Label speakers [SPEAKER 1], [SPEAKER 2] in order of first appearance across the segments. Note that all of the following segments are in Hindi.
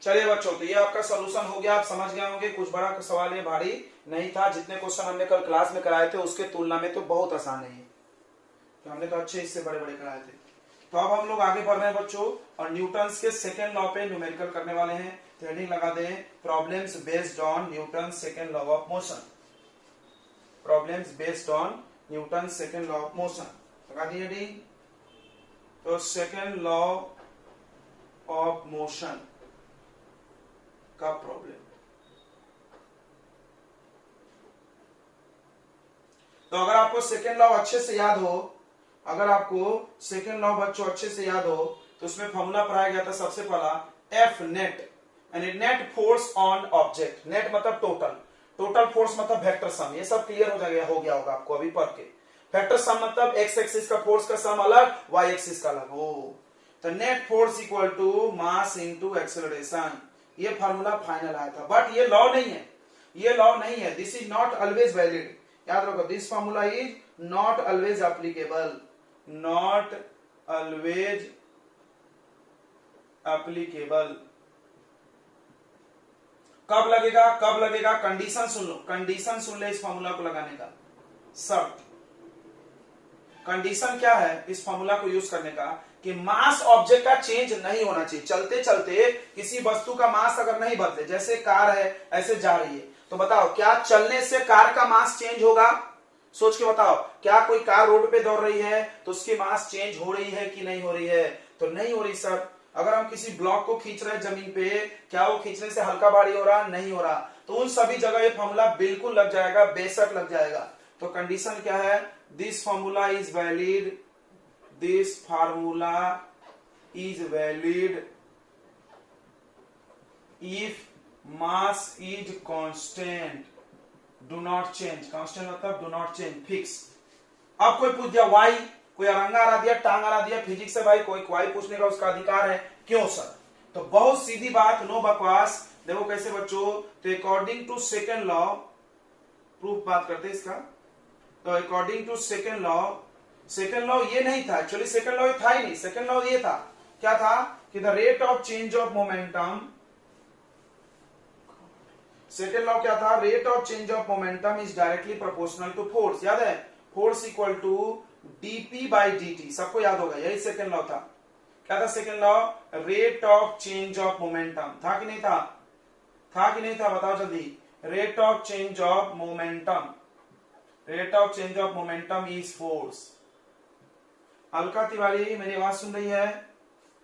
[SPEAKER 1] चलिए बच्चों, तो ये आपका सोल्यूशन हो गया, आप समझ गए होंगे। कुछ बड़ा सवाल, ये भारी नहीं था। जितने क्वेश्चन हमने कल क्लास में कराए थे उसके तुलना में तो बहुत आसान है ये, तो हमने तो अच्छे इससे बड़े बड़े कराए थे। तो अब हम लोग आगे बढ़ रहे हैं बच्चों, और न्यूटन्स के सेकेंड लॉ पे न्यूमेरिकल करने वाले हैं। तो हेडिंग लगा दें, problems based on Newton second law of motion. Problems based on Newton second law of motion लगा दी हेडिंग। तो सेकेंड लॉ ऑफ मोशन का प्रॉब्लम। तो अगर आपको सेकेंड लॉ अच्छे से याद हो, अगर आपको सेकेंड लॉ बच्चों अच्छे से याद हो, तो उसमें फॉर्मूला पढ़ाया गया था सबसे पहला एफ नेट, यानी net force on object. Net मतलब टोटल, टोटल फोर्स मतलब वेक्टर सम। ये सब क्लियर हो गया होगा आपको अभी पढ़ के। वेक्टर सम मतलब एक्स एक्सिस का फोर्स का सम अलग, वाई एक्सिस का अलग हो। तो net force equal to mass into acceleration, ये फार्मूला फाइनल आया था। बट ये लॉ नहीं है, ये लॉ नहीं है। This is not always valid, याद रखो। This formula is not always applicable, not always applicable. कब लगेगा, कब लगेगा? कंडीशन सुन लो, कंडीशन सुन ले इस फार्मूला को लगाने का। शर्त, कंडीशन क्या है इस फार्मूला को यूज करने का, कि मास ऑब्जेक्ट का चेंज नहीं होना चाहिए। चलते चलते किसी वस्तु का मास अगर नहीं बदले, जैसे कार है ऐसे जा रही है, तो बताओ क्या चलने से कार का मास चेंज होगा? सोच के बताओ, क्या कोई कार रोड पे दौड़ रही है तो उसकी मास चेंज हो रही है कि नहीं हो रही है? तो नहीं हो रही सर। अगर हम किसी ब्लॉक को खींच रहे हैं जमीन पे, क्या वो खींचने से हल्का भारी हो रहा? नहीं हो रहा। तो उन सभी जगह ये फॉर्मूला बिल्कुल लग जाएगा, बेशक लग जाएगा। तो कंडीशन क्या है? This formula is valid, this formula is valid if mass is constant, do not change. Constant मतलब डू नॉट चेंज, फिक्स। अब कोई पूछ दिया वाई, कोई अरंगा हरा दिया, टांग हरा दिया, फिजिक्स है भाई, कोई वाई पूछने का उसका अधिकार है। क्यों सर? तो बहुत सीधी बात, नो बकवास। देखो कैसे बच्चों, तो according to second law, proof बात करते हैं इसका। तो अकॉर्डिंग टू सेकेंड लॉ ये नहीं था एक्चुअली, सेकेंड लॉ था ही नहीं। सेकेंड लॉ ये था, क्या था, कि the rate of change of momentum, second law क्या था? Rate of change of momentum is directly proportional to force. याद है, force equal to dp by d. सबको याद होगा, यही सेकेंड लॉ था। क्या था second law? Rate of change of momentum. था कि नहीं था? था कि नहीं था? बताओ जल्दी। Rate of change of momentum, rate of change of momentum is force. Alka Tiwari मेरी आवाज सुन रही है?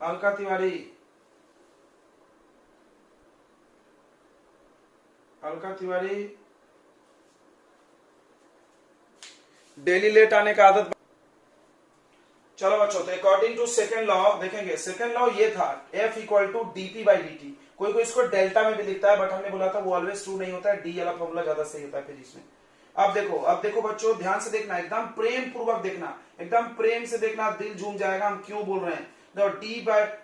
[SPEAKER 1] अलका तिवारी, अलका तिवारी, डेली लेट आने का आदत। चलो बच्चों, तो अकॉर्डिंग टू सेकेंड लॉ देखेंगे। सेकेंड लॉ ये था F equal to dp by d. कोई कोई इसको डेल्टा में भी लिखता है, बट हमने बोला था वो ऑलवेज ट्रू नहीं होता है, डी वाला फॉर्मूला ज्यादा सही होता है फिजिक्स में। अब देखो बच्चों, ध्यान से देखना, एकदम प्रेम पूर्वक देखना, एकदम प्रेम से देखना, दिल झूम जाएगा हम क्यों बोल रहे हैं।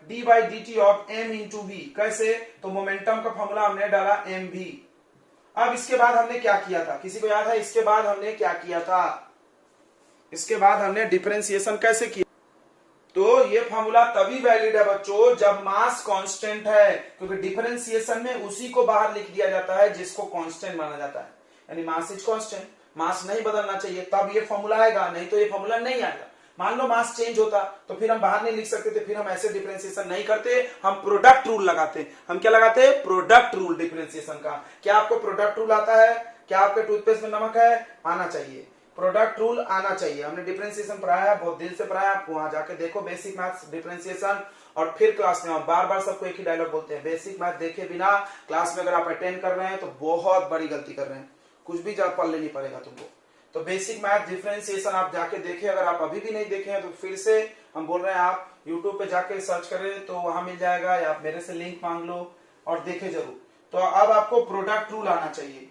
[SPEAKER 1] D by d t of m into v. कैसे? तो मोमेंटम का फॉर्मूला हमने डाला एम वी। अब इसके बाद हमने क्या किया था, किसी को याद है? इसके बाद हमने क्या किया था? इसके बाद हमने डिफरेंशिएशन कैसे किया? तो ये फॉर्मूला तभी वैलिड है बच्चों जब मास कांस्टेंट है, क्योंकि डिफरेंशिएशन में उसी को बाहर लिख दिया जाता है जिसको कांस्टेंट माना जाता है। यानी मास इज कांस्टेंट, मास नहीं बदलना चाहिए, तब ये फॉर्मूला आएगा, नहीं तो ये फॉर्मूला नहीं आएगा। मान लो मास चेंज होता तो फिर हम बाहर नहीं लिख सकते थे, फिर हम ऐसे डिफरेंशिएशन नहीं करते, हम प्रोडक्ट रूल लगाते। हम क्या लगाते? प्रोडक्ट रूल डिफरेंशिएशन का। क्या आपको प्रोडक्ट रूल आता है? क्या आपके टूथपेस्ट में नमक है? आना चाहिए, प्रोडक्ट रूल आना चाहिए। हमने डिफरेंशिएशन पढ़ाया है, बहुत दिल से पढ़ाया, आप वहां जाके देखो बेसिक मैथ्स डिफरेंशिएशन। और फिर क्लास में हम बार बार सबको एक ही डायलॉग बोलते हैं, बेसिक मैथ देखे बिना क्लास में अगर आप अटेंड कर रहे हैं तो बहुत बड़ी गलती कर रहे हैं, कुछ भी पढ़ लेनी पड़ेगा तुमको। तो बेसिक मैथ डिफरेंशिएशन आप जाके देखें, अगर आप अभी भी नहीं देखे हैं तो फिर से हम बोल रहे हैं, आप यूट्यूब पे जाके सर्च करें तो वहां मिल जाएगा, या आप मेरे से लिंक मांग लो और देखे जरूर। तो अब आपको प्रोडक्ट रूल आना चाहिए।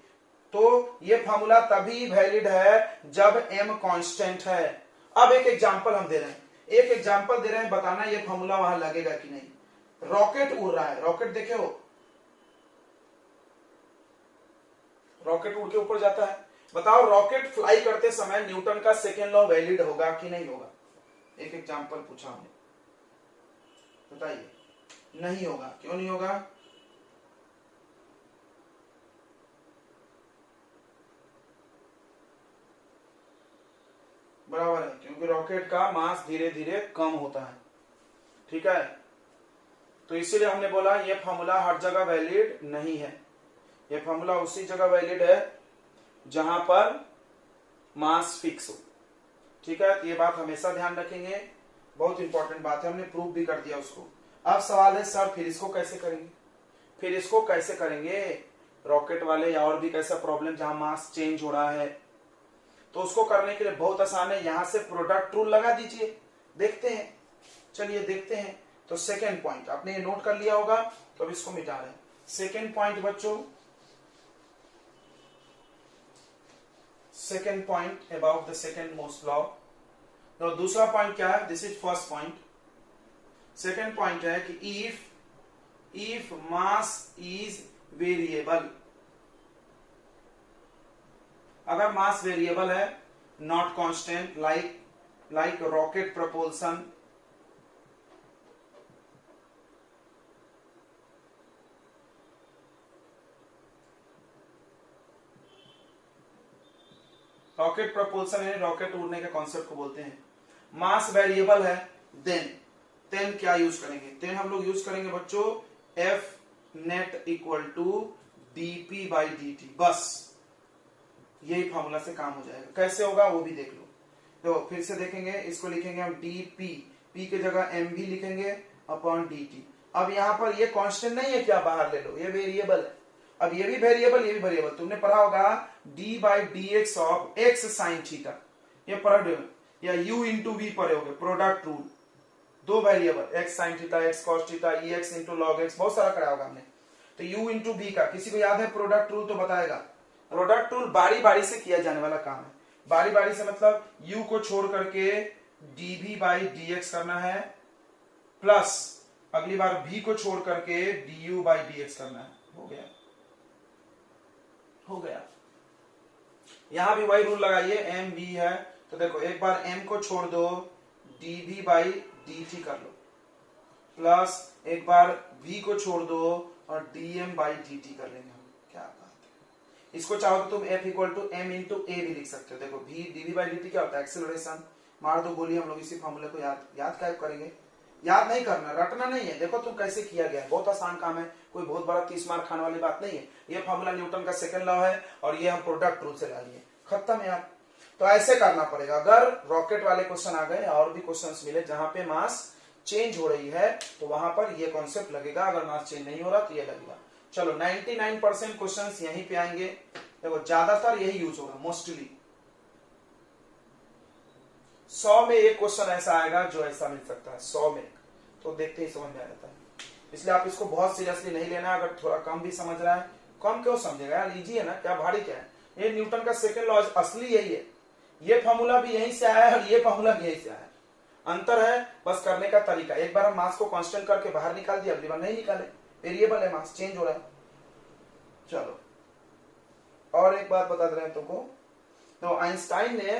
[SPEAKER 1] तो ये फॉर्मूला तभी वैलिड है जब m कांस्टेंट है। अब एक एग्जांपल हम दे रहे हैं, एक एग्जांपल दे रहे हैं, बताना ये फॉर्मूला वहां लगेगा कि नहीं। रॉकेट उड़ रहा है, रॉकेट देखे हो? रॉकेट उड़ के ऊपर जाता है। बताओ रॉकेट फ्लाई करते समय न्यूटन का सेकेंड लॉ वैलिड होगा कि नहीं होगा? एक एग्जांपल पूछा हमने, बताइए। नहीं होगा। क्यों नहीं होगा? बराबर है, क्योंकि रॉकेट का मास धीरे धीरे कम होता है। ठीक है, तो इसीलिए हमने बोला ये फॉर्मूला हर जगह वैलिड नहीं है। ये फॉर्मूला उसी जगह वैलिड है जहां पर मास फिक्स हो। ठीक है, तो ये बात हमेशा ध्यान रखेंगे, बहुत इंपॉर्टेंट बात है, हमने प्रूव भी कर दिया उसको। अब सवाल है सर फिर इसको कैसे करेंगे, फिर इसको कैसे करेंगे रॉकेट वाले, या और भी कैसा प्रॉब्लम जहां मास चेंज हो रहा है। तो उसको करने के लिए बहुत आसान है, यहां से प्रोडक्ट रूल लगा दीजिए, देखते हैं। चलिए देखते हैं। तो सेकेंड पॉइंट आपने ये नोट कर लिया होगा, तो अब इसको मिटा रहे हैं। सेकेंड पॉइंट बच्चों, second point about the second most law. तो दूसरा पॉइंट क्या है, this is first point. Second point है कि इफ मास इज वेरिएबल, अगर मास वेरिएबल है, not constant, like rocket propulsion, rocket propulsion है, रॉकेट उड़ने के कॉन्सेप्ट को बोलते हैं। मास वेरिएबल है, देन क्या यूज करेंगे, देन हम लोग यूज करेंगे बच्चों F net equal to dp by dt, बस यही फॉर्मूला से काम हो जाएगा। कैसे होगा वो भी देख लो। तो फिर से देखेंगे, इसको लिखेंगे हम dp, p के जगह m भी लिखेंगे अपॉन dt। अब यहाँ पर ये कांस्टेंट नहीं है, क्या बाहर ले लो, ये वेरिएबल है। अब ये भी वेरिएबल, ये भी वेरिएबल, तुमने पढ़ा होगा d by D X of X sine theta, ये पढ़, या u इंटू वी पढ़े होगे, प्रोडक्ट रूल, दो variable X sine theta, X cos theta, E X into log X, बहुत सारा कराया होगा हमने। तो u इंटू वी का किसी को याद है प्रोडक्ट रूल, तो बताएगा। प्रोडक्ट रूल बारी बारी से किया जाने वाला काम है। बारी बारी से मतलब u को छोड़ करके dv बाई dx करना है, प्लस अगली बार v को छोड़ करके du बाई dx करना है। हो गया, हो गया। यहां भी वही रूल लगाइए, एम वी है, तो देखो एक बार m को छोड़ दो, dv बाई dt कर लो, प्लस एक बार v को छोड़ दो और dm बाई dt कर लेंगे हम। क्या बात है, इसको चाहो तो तुम f equal to m into A भी लिख सकते हो। देखो v dv बाई dt क्या होता है, एक्सेलरेशन। मार दो गोली, हम लोग इसी फॉर्मूले को याद क्या करेंगे, याद नहीं करना, रटना नहीं है। देखो तुम कैसे किया गया, बहुत आसान काम है, कोई बहुत बड़ा 30 मार्क खाने वाली बात नहीं है। ये फॉर्मूला न्यूटन का सेकंड लॉ है और ये हम प्रोडक्ट रूल से ला लिए, खत्म यार। तो ऐसे करना पड़ेगा। अगर रॉकेट वाले क्वेश्चन आ गए और भी क्वेश्चंस मिले जहां पे मास चेंज हो रही है, तो वहां पर ये कॉन्सेप्ट लगेगा। अगर मास चेंज नहीं हो रहा तो ये लगेगा। चलो 99% क्वेश्चंस यहीं पे आएंगे। देखो ज्यादातर यही यूज होगा, मोस्टली 100 में एक क्वेश्चन ऐसा आएगा जो ऐसा मिल सकता है, 100 में। तो देखते ही समझ में आ जाता है, इसलिए आप इसको बहुत सीरियसली नहीं लेना। अगर थोड़ा कम भी समझ रहा है, कम क्यों समझेगा यार, इजी है ना, क्या भारी क्या है। ये न्यूटन का सेकंड लॉ असली यही है। ये फॉर्मूला भी यहीं से आया है और ये फॉर्मूला भी यहीं से आया है। अंतर है बस करने का तरीका। एक बार हम मास को कांस्टेंट करके बाहर निकाल दिया, अगली बार नहीं निकाले, वेरिएबल है, मास चेंज हो रहा है। चलो और एक बात बता दे रहे हैं तुमको। तो आइंस्टाइन ने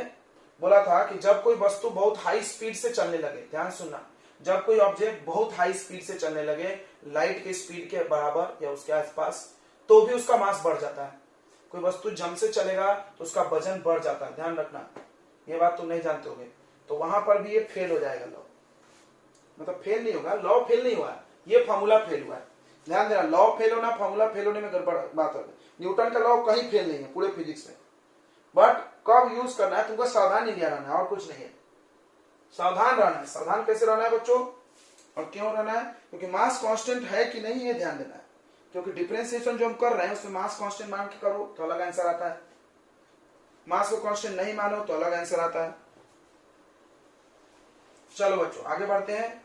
[SPEAKER 1] बोला था कि जब कोई वस्तु बहुत हाई स्पीड से चलने लगे, ध्यान सुनना, जब कोई ऑब्जेक्ट बहुत हाई स्पीड से चलने लगे, लाइट के स्पीड के बराबर या उसके आसपास, तो भी उसका मास बढ़ जाता है। कोई वस्तु जम से चलेगा तो उसका वजन बढ़ जाता है, ध्यान रखना, ये बात तुम नहीं जानते होगे। तो वहां पर भी ये फेल हो जाएगा लॉ, मतलब फेल नहीं होगा, लॉ फेल नहीं हुआ है, ये फॉर्मूला फेल हुआ है। ध्यान देना, लॉ फेल होना, फॉर्मूला फेल होने में गड़बड़ बात है। न्यूटन का लॉ कहीं फेल नहीं है पूरे फिजिक्स में, बट कब यूज करना है तुमको सावधान इंडिया रहना है, और कुछ नहीं है। सावधान रहना है। सावधान कैसे रहना है बच्चों, और क्यों रहना है, क्योंकि मास कांस्टेंट है कि नहीं ये ध्यान देना है। क्योंकि डिफरेंशिएशन जो हम कर रहे हैं उसमें मास कांस्टेंट मान के करो तो अलग आंसर आता है, मास को कांस्टेंट नहीं मानो तो अलग आंसर आता है। चलो बच्चों आगे बढ़ते हैं,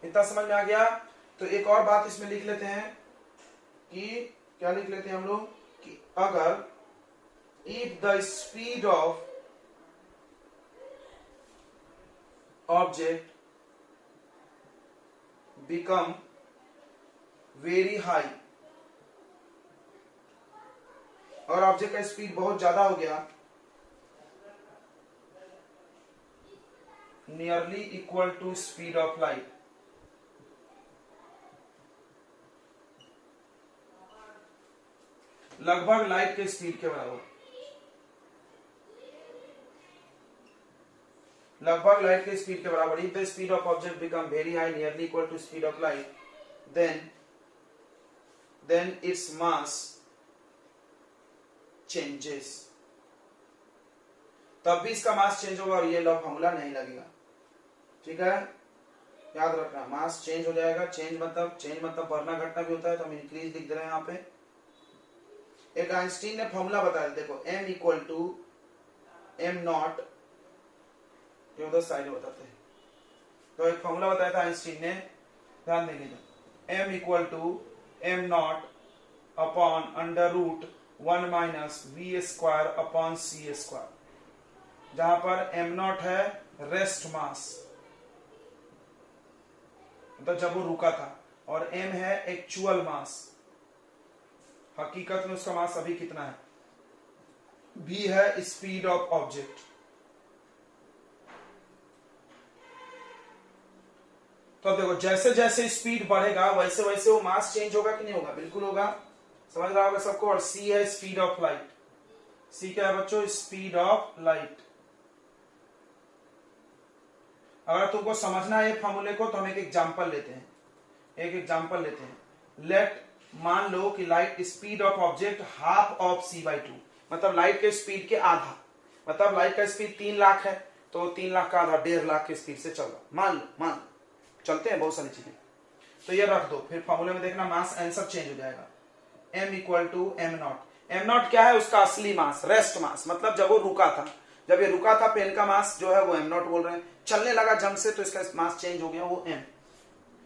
[SPEAKER 1] इतना समझ में आ गया। तो एक और बात इसमें लिख लेते हैं कि क्या लिख लेते हैं हम लोग, कि अगर if the speed of object become very high, और ऑब्जेक्ट का स्पीड बहुत ज्यादा हो गया, nearly equal to speed of light, लगभग लाइट के स्पीड के बराबर, लगभग लाइट की स्पीड के बराबर। If the speed of object become very high nearly equal to speed of light then its mass changes, तब भी इसका मास चेंज होगा और ये लॉ फॉर्मूला नहीं लगेगा। ठीक है, याद रखना मास चेंज हो जाएगा। चेंज मतलब बढ़ना घटना भी होता है, तो हम इंक्रीज लिख दे रहे हैं यहाँ पे। एक आइंस्टीन ने फॉर्मूला बताया, देखो m equal to m naught, ये उधर साइड बताते हैं। तो एक फॉर्मूला बताया था आइंस्टीन ने, ध्यान देंगे, m equal to m naught upon under root 1 minus v square upon c square, जहां पर एम नॉट है रेस्ट मास, मतलब जब वो रुका था, और m है एक्चुअल मास, हकीकत में उसका मास अभी कितना है, v है स्पीड ऑफ ऑब्जेक्ट। तो देखो जैसे जैसे स्पीड बढ़ेगा वैसे वैसे वो मास चेंज होगा कि नहीं होगा, बिल्कुल होगा, समझ रहा होगा सबको। और c है स्पीड ऑफ लाइट, c क्या है बच्चों, स्पीड ऑफ लाइट। अगर तुमको समझना है फॉर्मूले को तो हम एक एग्जांपल लेते हैं, लेट मान लो कि light speed of object half of c/2, मतलब लाइट के स्पीड के आधा, मतलब लाइट का स्पीड 3 लाख है तो 3 लाख का आधा 1.5 लाख की स्पीड से चल रहा, मान लो चलते हैं बहुत सारी चीजें। तो ये रख दो, फिर फॉर्मूले में देखना मास आंसर चेंज हो जाएगा। m equal to m naught क्या है, उसका असली मास, रेस्ट मास, मतलब जब वो रुका था, जब ये रुका था पेन का मास जो है वो m नॉट बोल रहे हैं, चलने लगा जम से तो इसका मास चेंज हो गया वो m।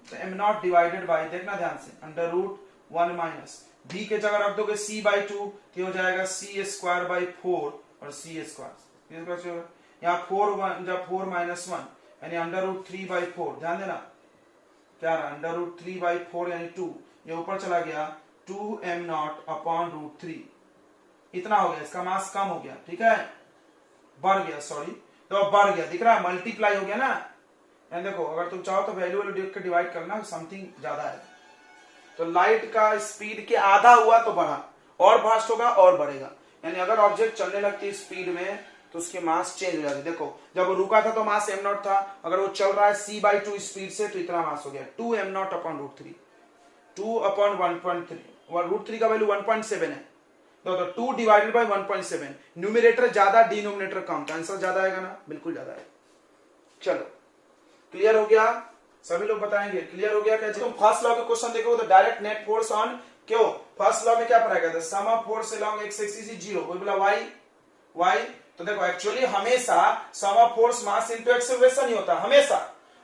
[SPEAKER 1] तो m नॉट डिवाइडेड बाई, देखना ध्यान से, अंडर रूट 1 माइनस v के जगह रख दोगे c/2 तो हो जाएगा c स्क्वायर बाई 4 और c स्क्वायर, यहाँ 4 माइनस 1 यानी अंडर रूट 3/4, ध्यान देना क्या रहा, अंडर रूट 3/4 यानी 2, ये ऊपर चला गया 2m नॉट अपॉन रूट 3, इतना हो गया, इसका मास कम हो गया, ठीक है, बढ़ गया, सॉरी, तो बढ़ गया, दिख रहा है, मल्टीप्लाई हो गया ना। एंड देखो अगर तुम चाहो तो वैल्यू देख के डिवाइड करना, समथिंग ज्यादा है, तो लाइट का स्पीड के आधा हुआ तो बढ़ा, और फास्ट होगा और बढ़ेगा, यानी अगर ऑब्जेक्ट चलने लगती है स्पीड में तो उसकी मास चेंज हो जाती। देखो जब वो रुका था तो मास m नॉट था, अगर वो चल रहा है c/2 स्पीड से तो इतना मास हो गया 2m not upon root 3, 2 upon 1.3, और रूट 3 का वैल्यू 1.7 है, तो 2 डिवाइडेड बाई 1.7, न्यूमिनेटर ज्यादा डिनोमिनेटर कम, तो आंसर ज्यादा आएगा ना, बिल्कुल ज्यादा है। चलो क्लियर हो गया, सभी लोग बताएंगे क्लियर हो गया क्या। तुम फर्स्ट लॉ के क्वेश्चन देखोगे तो डायरेक्ट नेट फोर्स ऑन, क्यों फर्स्ट लॉ में क्या पढ़ाया गया था, sum of force along X axis is 0, कोई बोला y, तो देखो एक्चुअली हमेशा sum of force mass into acceleration ही होता है हमेशा,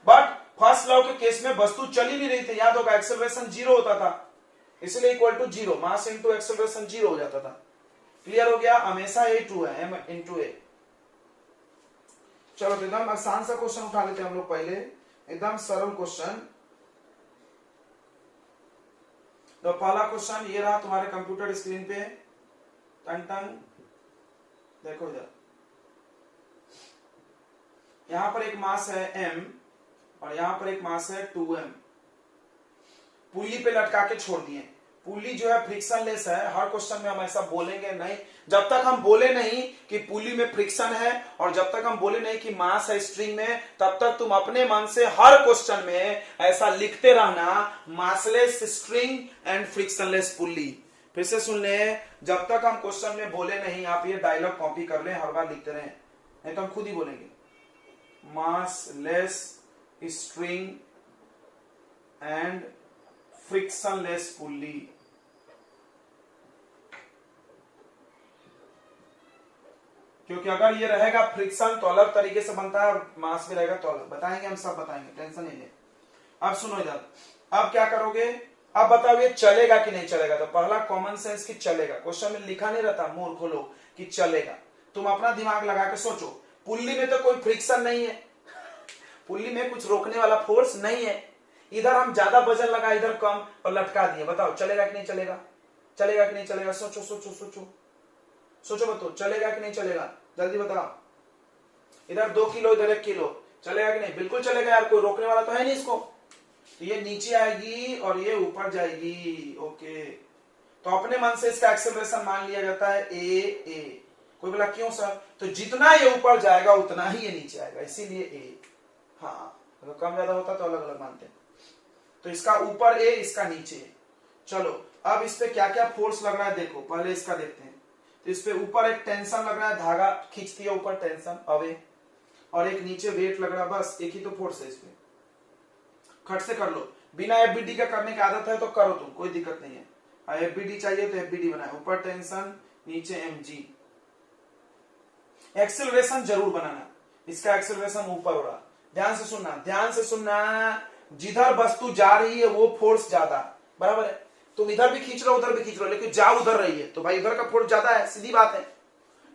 [SPEAKER 1] बट फर्स्ट लॉ के केस में वस्तु चली नहीं रही थी, याद होगा एक्सेलरेशन 0 होता था, इसलिए equal to 0, mass into acceleration 0 हो जाता था। क्लियर हो गया, हमेशा a ट्रू है, m इनटू a। चलो तो एकदम आसान सा क्वेश्चन उठा लेते हैं हम लोग पहले, एकदम सरल क्वेश्चन। तो पहला क्वेश्चन ये रहा तुम्हारे कंप्यूटर स्क्रीन पे, टन टन देखो इधर, यहां पर एक मास है m और यहां पर एक मास है 2m, पुल्ली पे लटका के छोड़ दिए। पुल्ली जो है फ्रिक्शन लेस है, हर क्वेश्चन में हम ऐसा बोलेंगे नहीं, जब तक हम बोले नहीं कि पुल्ली में फ्रिक्शन है और जब तक हम बोले नहीं कि मास है स्ट्रिंग में, तब तक तुम अपने मन से हर क्वेश्चन में ऐसा लिखते रहना, massless string and frictionless pulley. फिर से सुन ले, जब तक हम क्वेश्चन में बोले नहीं, आप ये डायलॉग कॉपी कर लें, हर बार लिखते रहें, नहीं तो हम खुद ही बोलेंगे, massless string and frictionless pulley. क्योंकि अगर ये रहेगा फ्रिक्शन तो अलग तरीके से बनता है और मास में रहेगा तो अलग, बताएंगे हम सब बताएंगे, टेंशन नहीं ले। अब सुनो इधर, अब क्या करोगे, अब बताओ ये चलेगा कि नहीं चलेगा। तो पहला कॉमन सेंस कि चलेगा, क्वेश्चन में लिखा नहीं रहता मूर्ख लोग कि चलेगा, तुम अपना दिमाग लगा के सोचो, पुल्ली में तो कोई फ्रिक्शन नहीं है, पुल्ली में कुछ रोकने वाला फोर्स नहीं है, इधर हम ज्यादा वजन लगा इधर कम और लटका दिए, बताओ चलेगा कि नहीं चलेगा, चलेगा कि नहीं चलेगा, सोचो सोचो सोचो सोचो, बताओ चलेगा कि नहीं चलेगा, जल्दी बताओ। इधर 2 किलो इधर 1 किलो, चलेगा कि नहीं, बिल्कुल चलेगा यार, कोई रोकने वाला तो है नहीं इसको। तो ये नीचे आएगी और ये ऊपर जाएगी, ओके। तो अपने मन से इसका एक्सेलरेशन मान लिया जाता है a, कोई बोला क्यों सर? तो जितना ये ऊपर जाएगा उतना ही ये नीचे आएगा, इसीलिए ए। हाँ, अगर कम ज्यादा होता तो अलग अलग मानते। तो इसका ऊपर ए, इसका नीचे ए। चलो अब इस पे क्या क्या फोर्स लग रहा है देखो, पहले इसका देखते हैं। तो इस पे ऊपर एक टेंशन लग रहा है, धागा खींचती है ऊपर, टेंशन अवे, और एक नीचे वेट लग रहा है, बस एक ही तो फोर्स है इस पे। खट से कर लो, बिना एफबीडी का करने की आदत है तो करो तुम, कोई दिक्कत नहीं है। एफबीडी चाहिए तो एफबीडी बनाए, ऊपर टेंशन नीचे mg। एक्सेलरेशन जरूर बनाना, इसका एक्सेलरेशन ऊपर हो रहा। ध्यान से सुनना, ध्यान से सुनना, जिधर वस्तु जा रही है वो फोर्स ज्यादा, बराबर है। तुम इधर भी खींच रहे हो उधर भी खींच रहे हो, लेकिन जा उधर रही है तो भाई इधर का फोर्स ज्यादा है, सीधी बात है।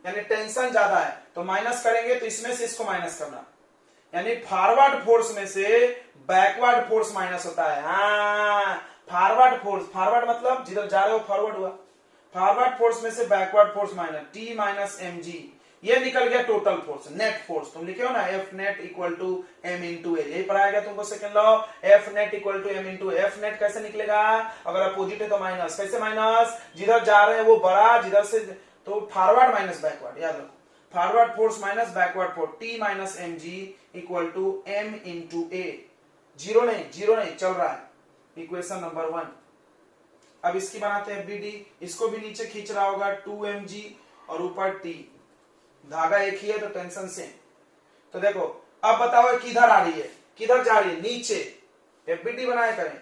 [SPEAKER 1] यानी टेंशन ज्यादा है तो माइनस करेंगे तो इसमें से इसको माइनस करना, यानी फॉरवर्ड फोर्स में से बैकवर्ड फोर्स माइनस होता है। हाँ, फॉरवर्ड फोर्स, फॉरवर्ड मतलब जिधर जा रहे हो फॉरवर्ड हुआ, फॉरवर्ड फोर्स में से backward force minus T minus m g, ये निकल गया टोटल फोर्स, नेट फोर्स। तुम लिखे हो ना F net equal to M into A, यही पढ़ाया गया तुमको second law, F net equal to M into. F net कैसे निकलेगा? अगर अपोजिट है तो माइनस, कैसे माइनस? जिधर जा रहे हैं वो बड़ा, जिधर से तो फॉरवर्ड माइनस बैकवर्ड, याद रखो, forward force minus backward force, T minus m g equal to M into a. Zero नहीं चल रहा है, इक्वेशन नंबर 1। अब इसकी बनाते हैं एफबीडी, इसको भी नीचे खींच रहा होगा 2mg और ऊपर टी, धागा एक ही है तो टेंशन सेम। तो देखो अब बताओ किधर आ रही है, किधर जा रही है? नीचे। एफबीडी बनाए करें,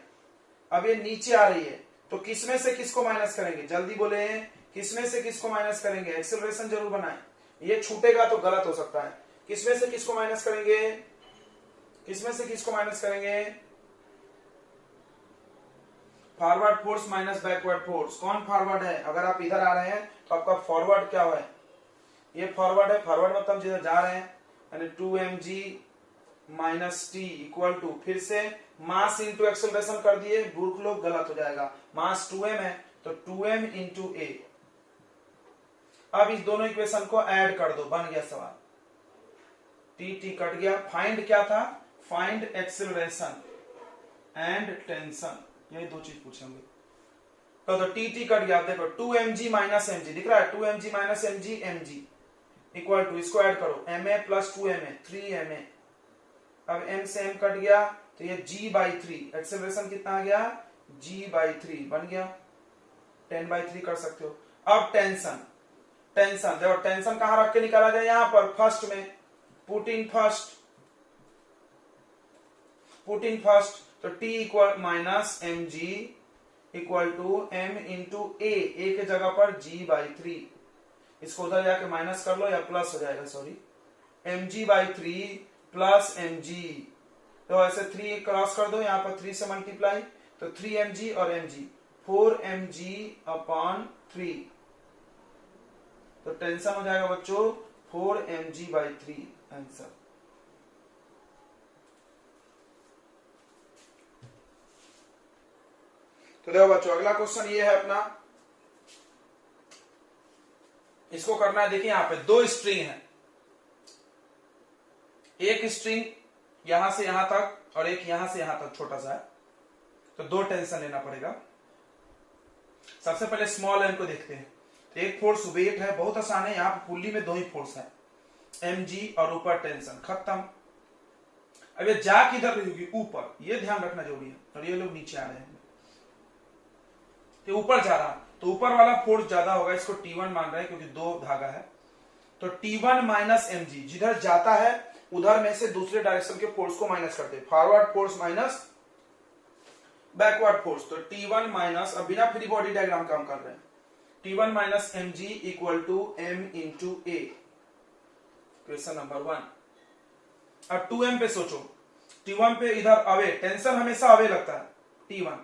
[SPEAKER 1] अब ये नीचे आ रही है तो किसमें से किसको माइनस करेंगे? जल्दी बोले, किसमें से किसको माइनस करेंगे? एक्सेलरेशन जरूर बनाए, ये छूटेगा तो गलत हो सकता है। किसमें से किसको माइनस करेंगे? किसमें से किसको माइनस करेंगे? Forward force minus backward force. कौन फॉरवर्ड है? अगर आप इधर आ रहे हैं तो आपका फॉरवर्ड क्या है? ये फॉरवर्ड है, फॉरवर्ड मतलब जिधर जा रहे हैं, यानी 2mg minus T equal to, फिर से मास इंटू एक्सेलरेशन कर दिए, मूर्ख लोग, गलत हो जाएगा। मास 2m है तो 2m इंटू ए। अब इस दोनों इक्वेशन को ऐड कर दो, बन गया सवाल। टी टी कट गया, फाइंड क्या था? फाइंड एक्सेलरेशन एंड टेंशन, यही दो चीज पूछेंगे। तो टी टी कट गया, देखो 2mg माइनस mg दिख रहा है, 2mg minus mg equal to, इसको ऐड करो, ma प्लस 2ma 3ma। अब m से m कट गया तो ये g/3, एक्सेलरेशन कितना आ गया? g/3 बन गया, 10/3 कर सकते हो। अब टेंशन, टेंशन देखो, टेंशन कहां रख के निकाला जाए? यहां पर फर्स्ट में, put in first, put in first. तो t equal minus mg equal to m into A के जगह पर g/3, इसको उधर जाके माइनस कर लो या प्लस हो जाएगा, सॉरी, mg/3 प्लस mg। तो ऐसे 3 क्रॉस कर दो, यहाँ पर 3 से मल्टीप्लाई, तो 3mg और mg, 4mg/3। तो टेंशन हो जाएगा बच्चों 4mg/3 आंसर। तो देखो बच्चों अगला क्वेश्चन ये है अपना, इसको करना है। देखिए यहां पे दो स्ट्रिंग है, एक स्ट्रिंग यहां से यहां तक और एक यहां से यहां तक छोटा सा है, तो दो टेंशन लेना पड़ेगा। सबसे पहले स्मॉल एम को देखते हैं। तो एक फोर्स वेट है, बहुत आसान है, यहाँ पे पुल्ली में दो ही फोर्स है, mg और ऊपर टेंशन, खत्म। अब ये जा किधर रही होगी? ऊपर, ये ध्यान रखना जरूरी है। और ये लोग नीचे आ रहे हैं, तो ऊपर जा रहा, तो ऊपर वाला फोर्स ज्यादा होगा, इसको T1 मान रहे हैं क्योंकि दो धागा है। तो T1 माइनस mg, जिधर जाता है उधर में से दूसरे डायरेक्शन के फोर्स को माइनस करते हैं, forward force minus backward force. तो T1 माइनस, अब बिना फ्री बॉडी डायग्राम काम कर रहे हैं, T1 minus mg equal to m into a, question number 1। अब 2m पे सोचो, T1 पे इधर अवे, टेंशन हमेशा अवे लगता है T1।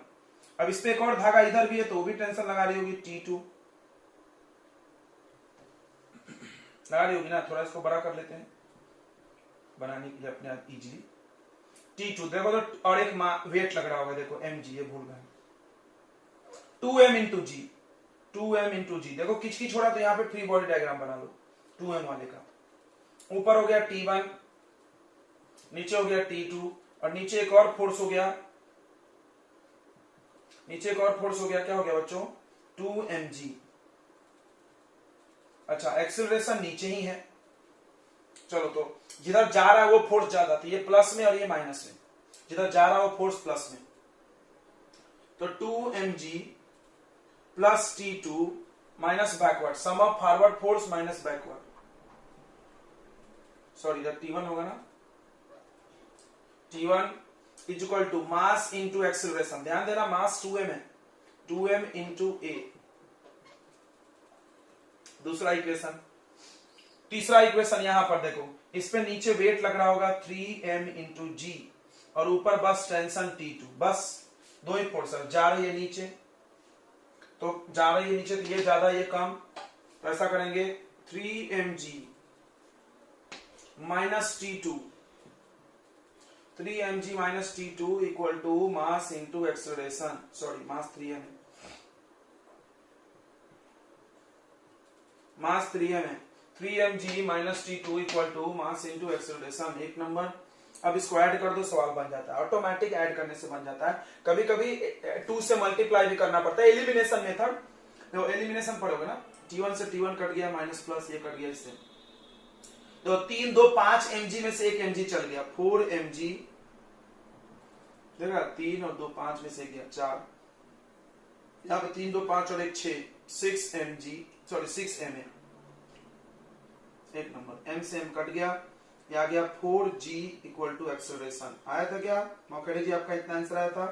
[SPEAKER 1] अब इस पे एक और धागा इधर भी है तो वो भी टेंशन लगा रही होगी, T2 लगा रही होगी ना। थोड़ा इसको बड़ा कर लेते हैं बनाने के लिए अपने आप इजीली। T2 देखो तो, और एक वेट लग रहा होगा, देखो mg, ये भूल गए, 2m इंटू जी, 2m इंटू जी। देखो किचकी छोड़ा तो यहाँ पे फ्री बॉडी डायग्राम बना लो 2m वाले का। ऊपर हो गया T1, नीचे हो गया T2, और नीचे एक और फोर्स हो गया, नीचे एक और फोर्स हो गया, क्या हो गया बच्चों? 2mg। अच्छा एक्सेलरेशन नीचे ही है। चलो तो जिधर जा रहा है वो फोर्स ज्यादा, तो ये प्लस में और ये माइनस में, जिधर जा रहा है वो फोर्स प्लस में। तो 2mg plus T2 minus backward, sum of forward force minus backward, sorry इधर T1 होगा ना, T1 is equal to mass into acceleration. ध्यान देना मास 2m है, 2m इंटू a। दूसरा इक्वेशन, तीसरा इक्वेशन यहां पर देखो, इस पे नीचे वेट लग रहा होगा 3m इंटू जी, और ऊपर बस टेंशन T2, बस दो ही फोर्स जा रही है नीचे, तो जा रही है नीचे, तो ये ज्यादा ये कम, तो ऐसा करेंगे 3mg minus T2, 3mg minus T2 equal to mass into acceleration, sorry mass 3m है, मास 3m है, 3mg minus T2 equal to mass into acceleration. एक नंबर। अब इसको ऐड कर दो, सवाल बन जाता है, ऑटोमेटिक ऐड करने से बन जाता है। कभी कभी 2 से मल्टीप्लाई भी करना पड़ता है, एलिमिनेशन मेथड। तो एलिमिनेशन पढ़ोगे ना, T1 से T1 कट गया, माइनस प्लस ये कट गया, इससे तो 3 2 5 mg में से 1 mg चल गया, 4 mg, देखा 3 और 2 5 में से गया 4, यहाँ पे 3 2 5 और 1 6, 6 mg, सॉरी 6 ma। एक नंबर, m से m कट गया, ये आ गया 4g इक्वल टू एक्सेलरेशन। आया था क्या मौखड़े जी? आपका इतना आंसर आया था?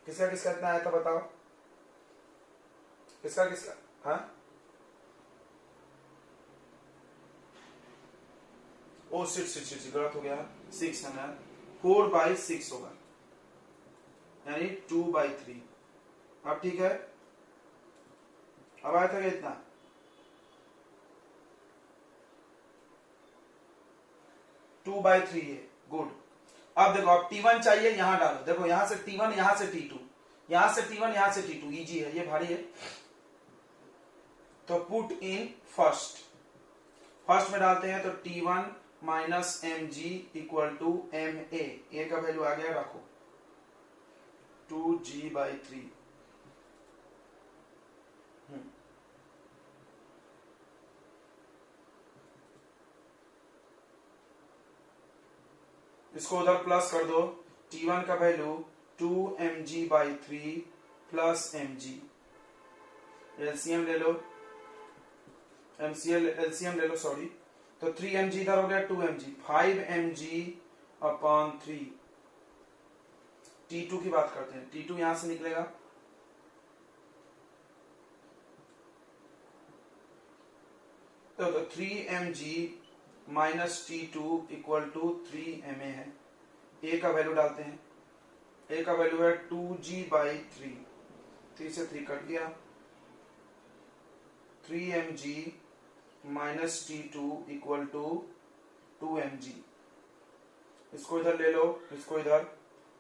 [SPEAKER 1] किसका किसका इतना आया था बताओ, किसका किसका? हाँ ओ सिट गलत हो गया, 6 है ना, 4/6 होगा, यानी 2/3। अब ठीक है, अब आया था क्या इतना? टू बाई थ्री है, गुड। अब देखो, अब T1 चाहिए, यहां डालो, देखो यहां से T1, यहां से T2, यहां से T1, यहां से T2, इजी है, ये भारी है, तो पुट इन फर्स्ट, फर्स्ट में डालते हैं, तो T1 minus mg equal to ma, a का वैल्यू आ गया, रखो 2g/3। इसको उधर प्लस कर दो, T1 का value 2mg/3 plus mg, LCM ले लो, एलसीएम ले लो, सॉरी, तो 3mg इधर हो गया, 2mg, 5mg अपॉन 3। T2 की बात करते हैं, T2 यहां से निकलेगा, तो 3mg minus T2 equal to 3ma है। ए का वैल्यू डालते हैं, ए का वैल्यू है 2g/3, 3 से 3 कट गया, 3mg minus T2 equal to 2mg। इसको इधर ले लो, इसको इधर,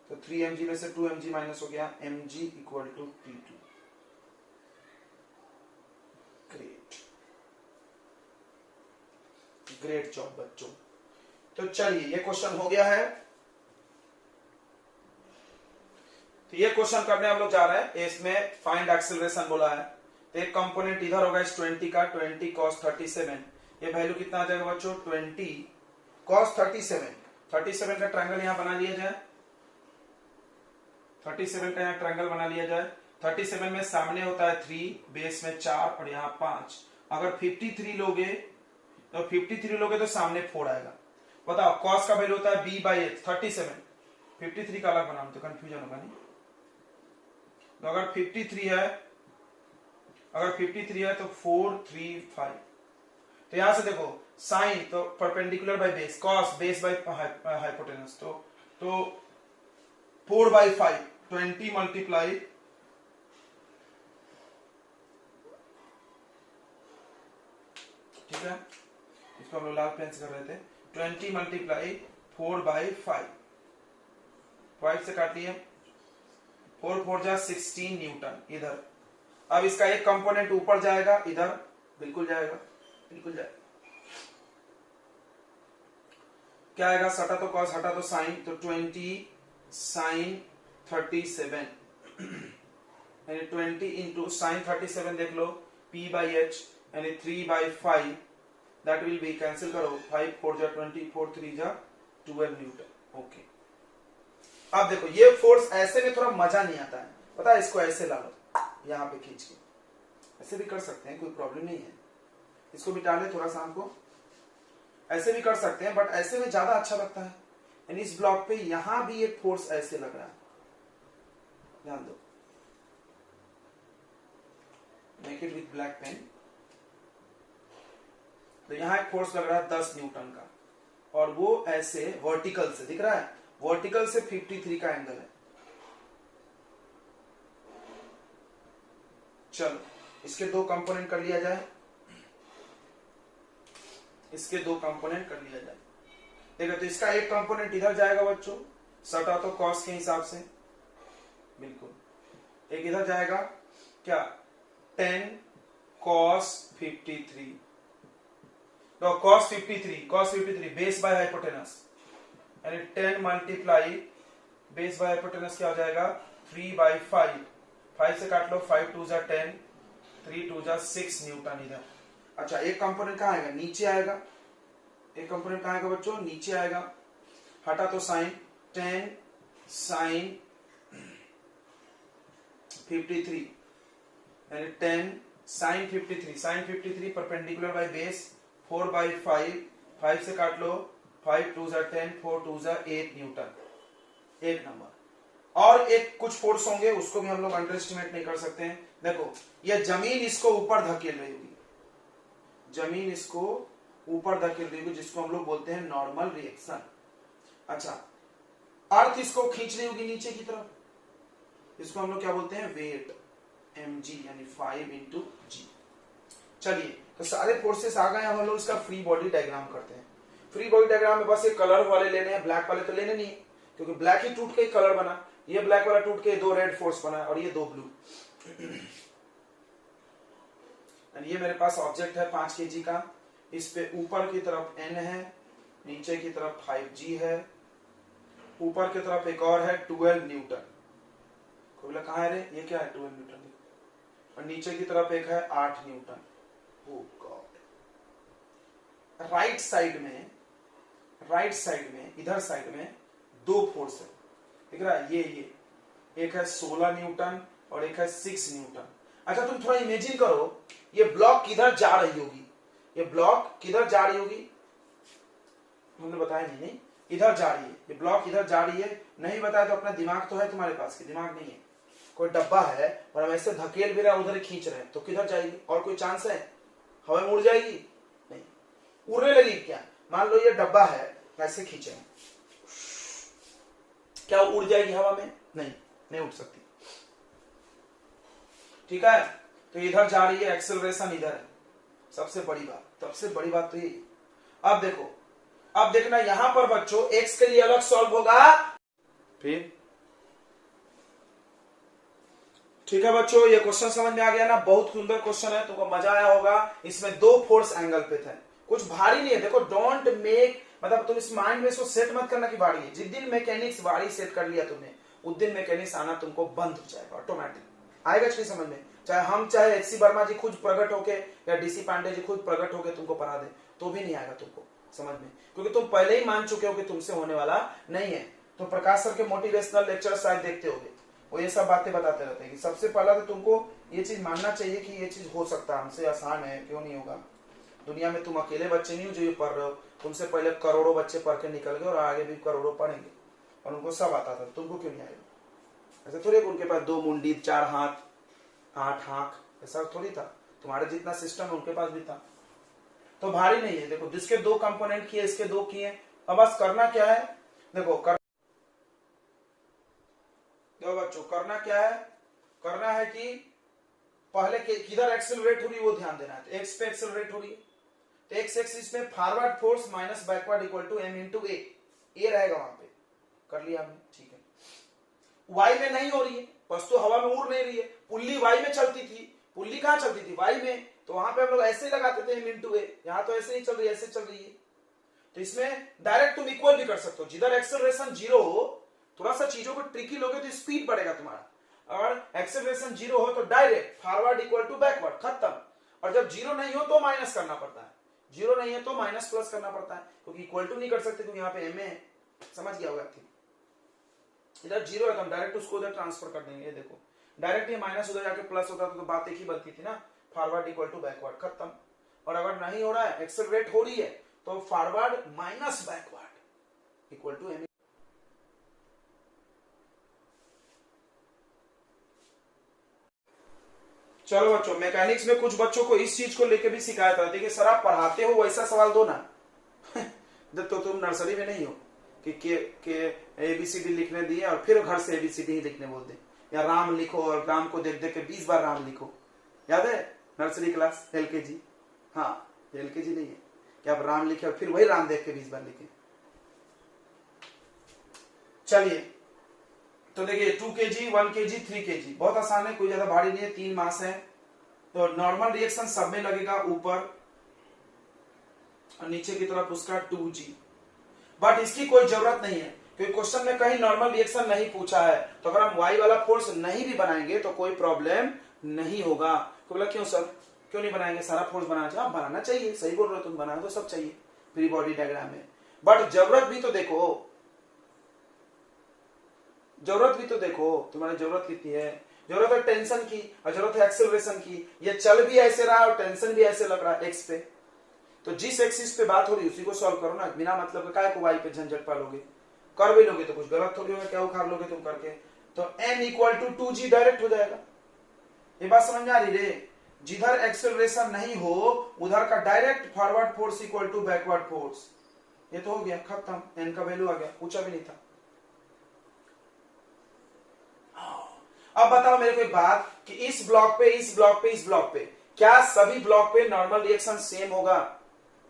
[SPEAKER 1] तो 3mg में से 2mg माइनस हो गया, mg equal to T2। Great job बच्चों। तो चलिए ये क्वेश्चन हो गया है, तो ये क्वेश्चन करने हम लोग जा रहे हैं। इसमें फाइंड एक्सेलरेशन बोला है, तो एक कंपोनेंट इधर होगा इस 20 का, 20 cos 37, ये वैल्यू कितना आ जाएगा बच्चों? 20 cos 37, 37 का ट्रायंगल यहां बना लिया जाए, 37 का यहां ट्रायंगल बना लिया जाए। 37 में सामने होता है 3, बेस में 4 और यहाँ 5। अगर 53 लोगे तो 53 लोगे तो सामने 4 आएगा। बताओ cos का वैल्यू होता है b/h, 37, 53 का अलग बनाऊं तो कंफ्यूजन होगा नहीं। तो अगर 53 है, अगर 53 है तो 4 3 5, तो यहां से देखो साइन, तो perpendicular by base, cos base by hypotenuse, तो 4/5, 20 मल्टीप्लाई, ठीक है, इसको हम लोग लाल पेन से कर रहे थे, 20 मल्टीप्लाई 4/5, 5 से काटिए, 4 4 जा 16 न्यूटन इधर। अब इसका एक कंपोनेंट ऊपर जाएगा, इधर बिल्कुल जाएगा, बिल्कुल जाएगा, क्या आएगा? सटा तो कॉस, हटा तो साइन, तो 20 साइन 37, यानी 20 इंटू साइन 37, देख लो P by H यानी 3 by 5 that will be cancel करो 5 4 जा 20 4 3 जा 12 न्यूटन। ओके अब देखो ये फोर्स ऐसे में थोड़ा मजा नहीं आता है, पता है, इसको ऐसे ला लो यहाँ पे खींच के, ऐसे भी कर सकते हैं, कोई प्रॉब्लम नहीं है। इसको भी डाले थोड़ा सा, हमको ऐसे भी कर सकते हैं, बट ऐसे में ज्यादा अच्छा लगता है। यानी इस ब्लॉक पे यहां भी एक फोर्स ऐसे लग रहा है, ध्यान दो, make it with black pen. तो यहां एक फोर्स लग रहा है 10 न्यूटन का, और वो ऐसे वर्टिकल से दिख रहा है, वर्टिकल से 53 का एंगल है। चलो इसके दो कंपोनेंट कर लिया जाए, इसके दो कंपोनेंट कर लिया जाए। देखो तो इसका एक कंपोनेंट इधर जाएगा बच्चों, सटा तो कॉस के हिसाब से, बिल्कुल, एक इधर जाएगा क्या 10 cos 53, तो cos 53 बेस बाय हाइपोटेनस, यानी 10 मल्टीप्लाई बेस बाय हाइपोटेनस क्या हो जाएगा 3 by 5, 5 से काट लो, 5 2 जा 10, 3 2 जा 6 न्यूटन इधर। अच्छा एक कंपोनेंट कहां आएगा, नीचे आएगा, एक कंपोनेंट कहां आएगा बच्चों, नीचे आएगा, हटा तो साइन 10 साइन 53 यानी 10 sine 53 perpendicular by base 4 by 5, 5 से काट लो, 5 2 जा 10, 4 2 जा 8 न्यूटन, एक नंबर। और एक कुछ फोर्स होंगे उसको भी हम लोग अंडर एस्टिमेट नहीं कर सकते हैं। देखो ये जमीन इसको ऊपर धकेल रही होगी, जमीन इसको ऊपर धकेल रही होगी, जिसको हम लोग बोलते हैं नॉर्मल रिएक्शन। अच्छा अर्थ इसको खींच रही होगी नीचे की तरफ, इसको हम लोग क्या बोलते हैं वेट, mg यानी 5 into g। चलिए तो सारे फोर्सेस आ गए, हम लोग इसका फ्री बॉडी डायग्राम करते हैं। फ्री बॉडी डायग्राम में बस ये कलर वाले लेने हैं, ब्लैक वाले तो लेने नहीं, क्योंकि ब्लैक ही टूट के कलर बना, ये ब्लैक वाला टूट के 2 रेड फोर्स बना और ये 2 ब्लू। ये मेरे पास ऑब्जेक्ट है 5 kg का, इस पे ऊपर की तरफ n है, नीचे की तरफ 5g है, ऊपर की तरफ एक और है 12 न्यूटन। कोई बोला कहां है रे, ये क्या है 12 न्यूटन, और नीचे की तरफ एक है 8 न्यूटन। ओह गॉड, राइट साइड में इधर साइड में 2 फोर्स है, दिख रहा है, ये एक है 16 न्यूटन और एक है 6 न्यूटन। अच्छा तुम थोड़ा इमेजिन करो, ये ब्लॉक किधर जा रही होगी, ये ब्लॉक किधर जा रही होगी, हमने बताया नहीं, इधर जा रही है, ये ब्लॉक इधर जा रही है, नहीं बताया तो अपना दिमाग तो है तुम्हारे पास, कि दिमाग नहीं है, कोई डब्बा है और हम ऐसे धकेल भी रहे उधर खींच रहे हैं, तो किधर जाएगी, और कोई चांस है, हवा में उड़ जाएगी, नहीं, उड़ने लगी क्या, मान लो ये डब्बा है, ऐसे खींचे, क्या उड़ जाएगी हवा में, नहीं उड़ सकती, ठीक है। तो इधर जा रही है, एक्सेलरेशन इधर है, सबसे बड़ी बात तो ये। अब देखो, अब देखना यहां पर बच्चों x के लिए अलग सॉल्व होगा, फिर ठीक है बच्चों, ये क्वेश्चन समझ में आ गया ना, बहुत सुंदर क्वेश्चन है, तुमको मजा आया होगा। इसमें 2 फोर्स एंगल पे थे, कुछ भारी नहीं है। देखो डोंट मेक, मतलब तुम इस माइंड में इसको सेट मत करना कि भारी है, जिस दिन मैकेनिक्स भारी सेट कर लिया तुमने, उस दिन मैकेनिक्स आना तुमको बंद हो जाएगा, ऑटोमेटिक आएगा नहीं समझ में, चाहे हम चाहे एच सी वर्मा जी खुद प्रकट होके या डीसी पांडे जी खुद प्रकट होके तुमको पढ़ा दे, तो भी नहीं आएगा तुमको समझ में, क्योंकि तुम पहले ही मान चुके हो कि तुमसे होने वाला नहीं है। तो प्रकाश सर के मोटिवेशनल लेक्चर शायद देखते होगे, वो ये सब बातें बताते रहते हैं कि सबसे पहला तो तुमको ये चीज मानना चाहिए कि ये चीज हो सकता है, हमसे आसान है, क्यों नहीं होगा। दुनिया में तुम अकेले बच्चे नहीं हो जो ये पढ़ रहे हो, तुमसे पहले करोड़ों बच्चे पढ़ के निकल गए और आगे भी करोड़ों पढ़ेंगे, और उनको सब आता था, तुमको क्यों नहीं आएगा। ऐसा थोड़ी उनके पास 2 मुंडी 4 हाथ 8 आंख, ऐसा थोड़ी था, तुम्हारे जितना सिस्टम उनके पास भी था, तो भारी नहीं है। देखो जिसके 2 कंपोनेंट किए, इसके 2 किए, अब बस करना क्या है, देखो बच्चों करना क्या है, करना है कि पहले किधर एक्सेलरेट हो रही है वो ध्यान देना है। तो एक्स पे एक्सेलरेट हो रही है, तो एक्स एक्सिस में forward force minus backward equal to m into A रहेगा, वहां पे कर लिया हमने, ठीक है। वाई में नहीं हो रही है, बस तो हवा में उड़ नहीं रही है, पुल्ली वाई में चलती थी, पुल्ली कहां चलती थी, वाई में, तो वहां पे हम लोग ऐसे लगाते थे m इंटू ए, यहां तो ऐसे नहीं चल रही है, ऐसे चल रही है। तो इसमें डायरेक्ट तुम इक्वल भी कर सकते हो, जिधर एक्सेलरेशन 0 हो, थोड़ा सा चीजों को ट्रिकी लोगे तो स्पीड बढ़ेगा तुम्हारा, और एक्सेलरेशन 0 हो तो direct forward equal to backward, खत्म। और जब जीरो नहीं हो तो माइनस करना पड़ता है, जीरो नहीं है तो माइनस प्लस करना पड़ता है, क्योंकि इक्वल टू नहीं कर सकते क्योंकि यहाँ पे एम है, समझ गया होगा। ठीक, इधर जीरो है तो हम डायरेक्ट उसको उधर ट्रांसफर कर देंगे। ये देखो डायरेक्ट ये माइनस उधर जाके प्लस होता तो बात एक ही बनती थी ना, फॉरवर्ड इक्वल टू बैकवर्ड, खत्म। और अगर नहीं हो रहा है, एक्सेलरेट हो रही है, तो forward minus backward equal to m. चलो बच्चों, मैकेनिक्स में कुछ बच्चों को इस चीज को लेके भी शिकायत आती है कि सर आप पढ़ाते हो वैसा सवाल दो ना। जब तो तुम नर्सरी में नहीं हो कि के एबीसीडी लिखने दिए और फिर घर से एबीसीडी ही लिखने बोल दे, या राम लिखो और राम को देख देख के 20 बार राम लिखो। याद है नर्सरी क्लास, एलकेजी? हाँ, एलकेजी नहीं है कि आप राम लिखे और फिर वही राम देख के 20 बार लिखे। चलिए तो देखिए 2 kg, 1 kg, 3 kg बहुत आसान है, कोई ज्यादा भारी नहीं है, 3 मास है। तो नॉर्मल रिएक्शन सब में लगेगा, ऊपर और नीचे की तरफ उसका 2g। बट इसकी कोई जरूरत नहीं है क्योंकि क्वेश्चन में कहीं नॉर्मल रिएक्शन नहीं पूछा है, तो अगर हम y वाला फोर्स नहीं भी बनाएंगे तो कोई प्रॉब्लम नहीं होगा। तो बोला क्यों सर, क्यों नहीं बनाएंगे, सारा फोर्स बनाना चाहिए। हाँ, बनाना चाहिए, सही बोल रहे हो तुम, बनाना तो सब चाहिए फ्री बॉडी डायग्राम में, बट जरूरत भी तो देखो, जरूरत भी तो देखो, तुम्हारी जरूरत कितनी है। जरूरत है टेंशन की और जरूरत है एक्सेलरेशन की। ये चल भी ऐसे रहा और टेंशन भी ऐसे लग रहा है एक्स पे, तो जिस एक्सिस पे बात हो रही है उसी को सॉल्व करो ना, बिना मतलब के काय को वाई पे झंझट पालोगे। कर भी लोगे तो कुछ गलत थोड़ी होगा, क्या उखाड़ लोगे तुम करके। तो n equal to 2g direct हो जाएगा। ये बात समझ में आ रही रे, जिधर एक्सेलरेशन नहीं हो उधर का direct forward force equal to backward force. ये तो हो गया, खत्म, n का वैल्यू आ गया, पूछा भी नहीं था। अब बताओ मेरे को एक बात कि इस ब्लॉक पे, इस ब्लॉक पे, इस ब्लॉक पे क्या सभी ब्लॉक पे नॉर्मल रिएक्शन सेम होगा?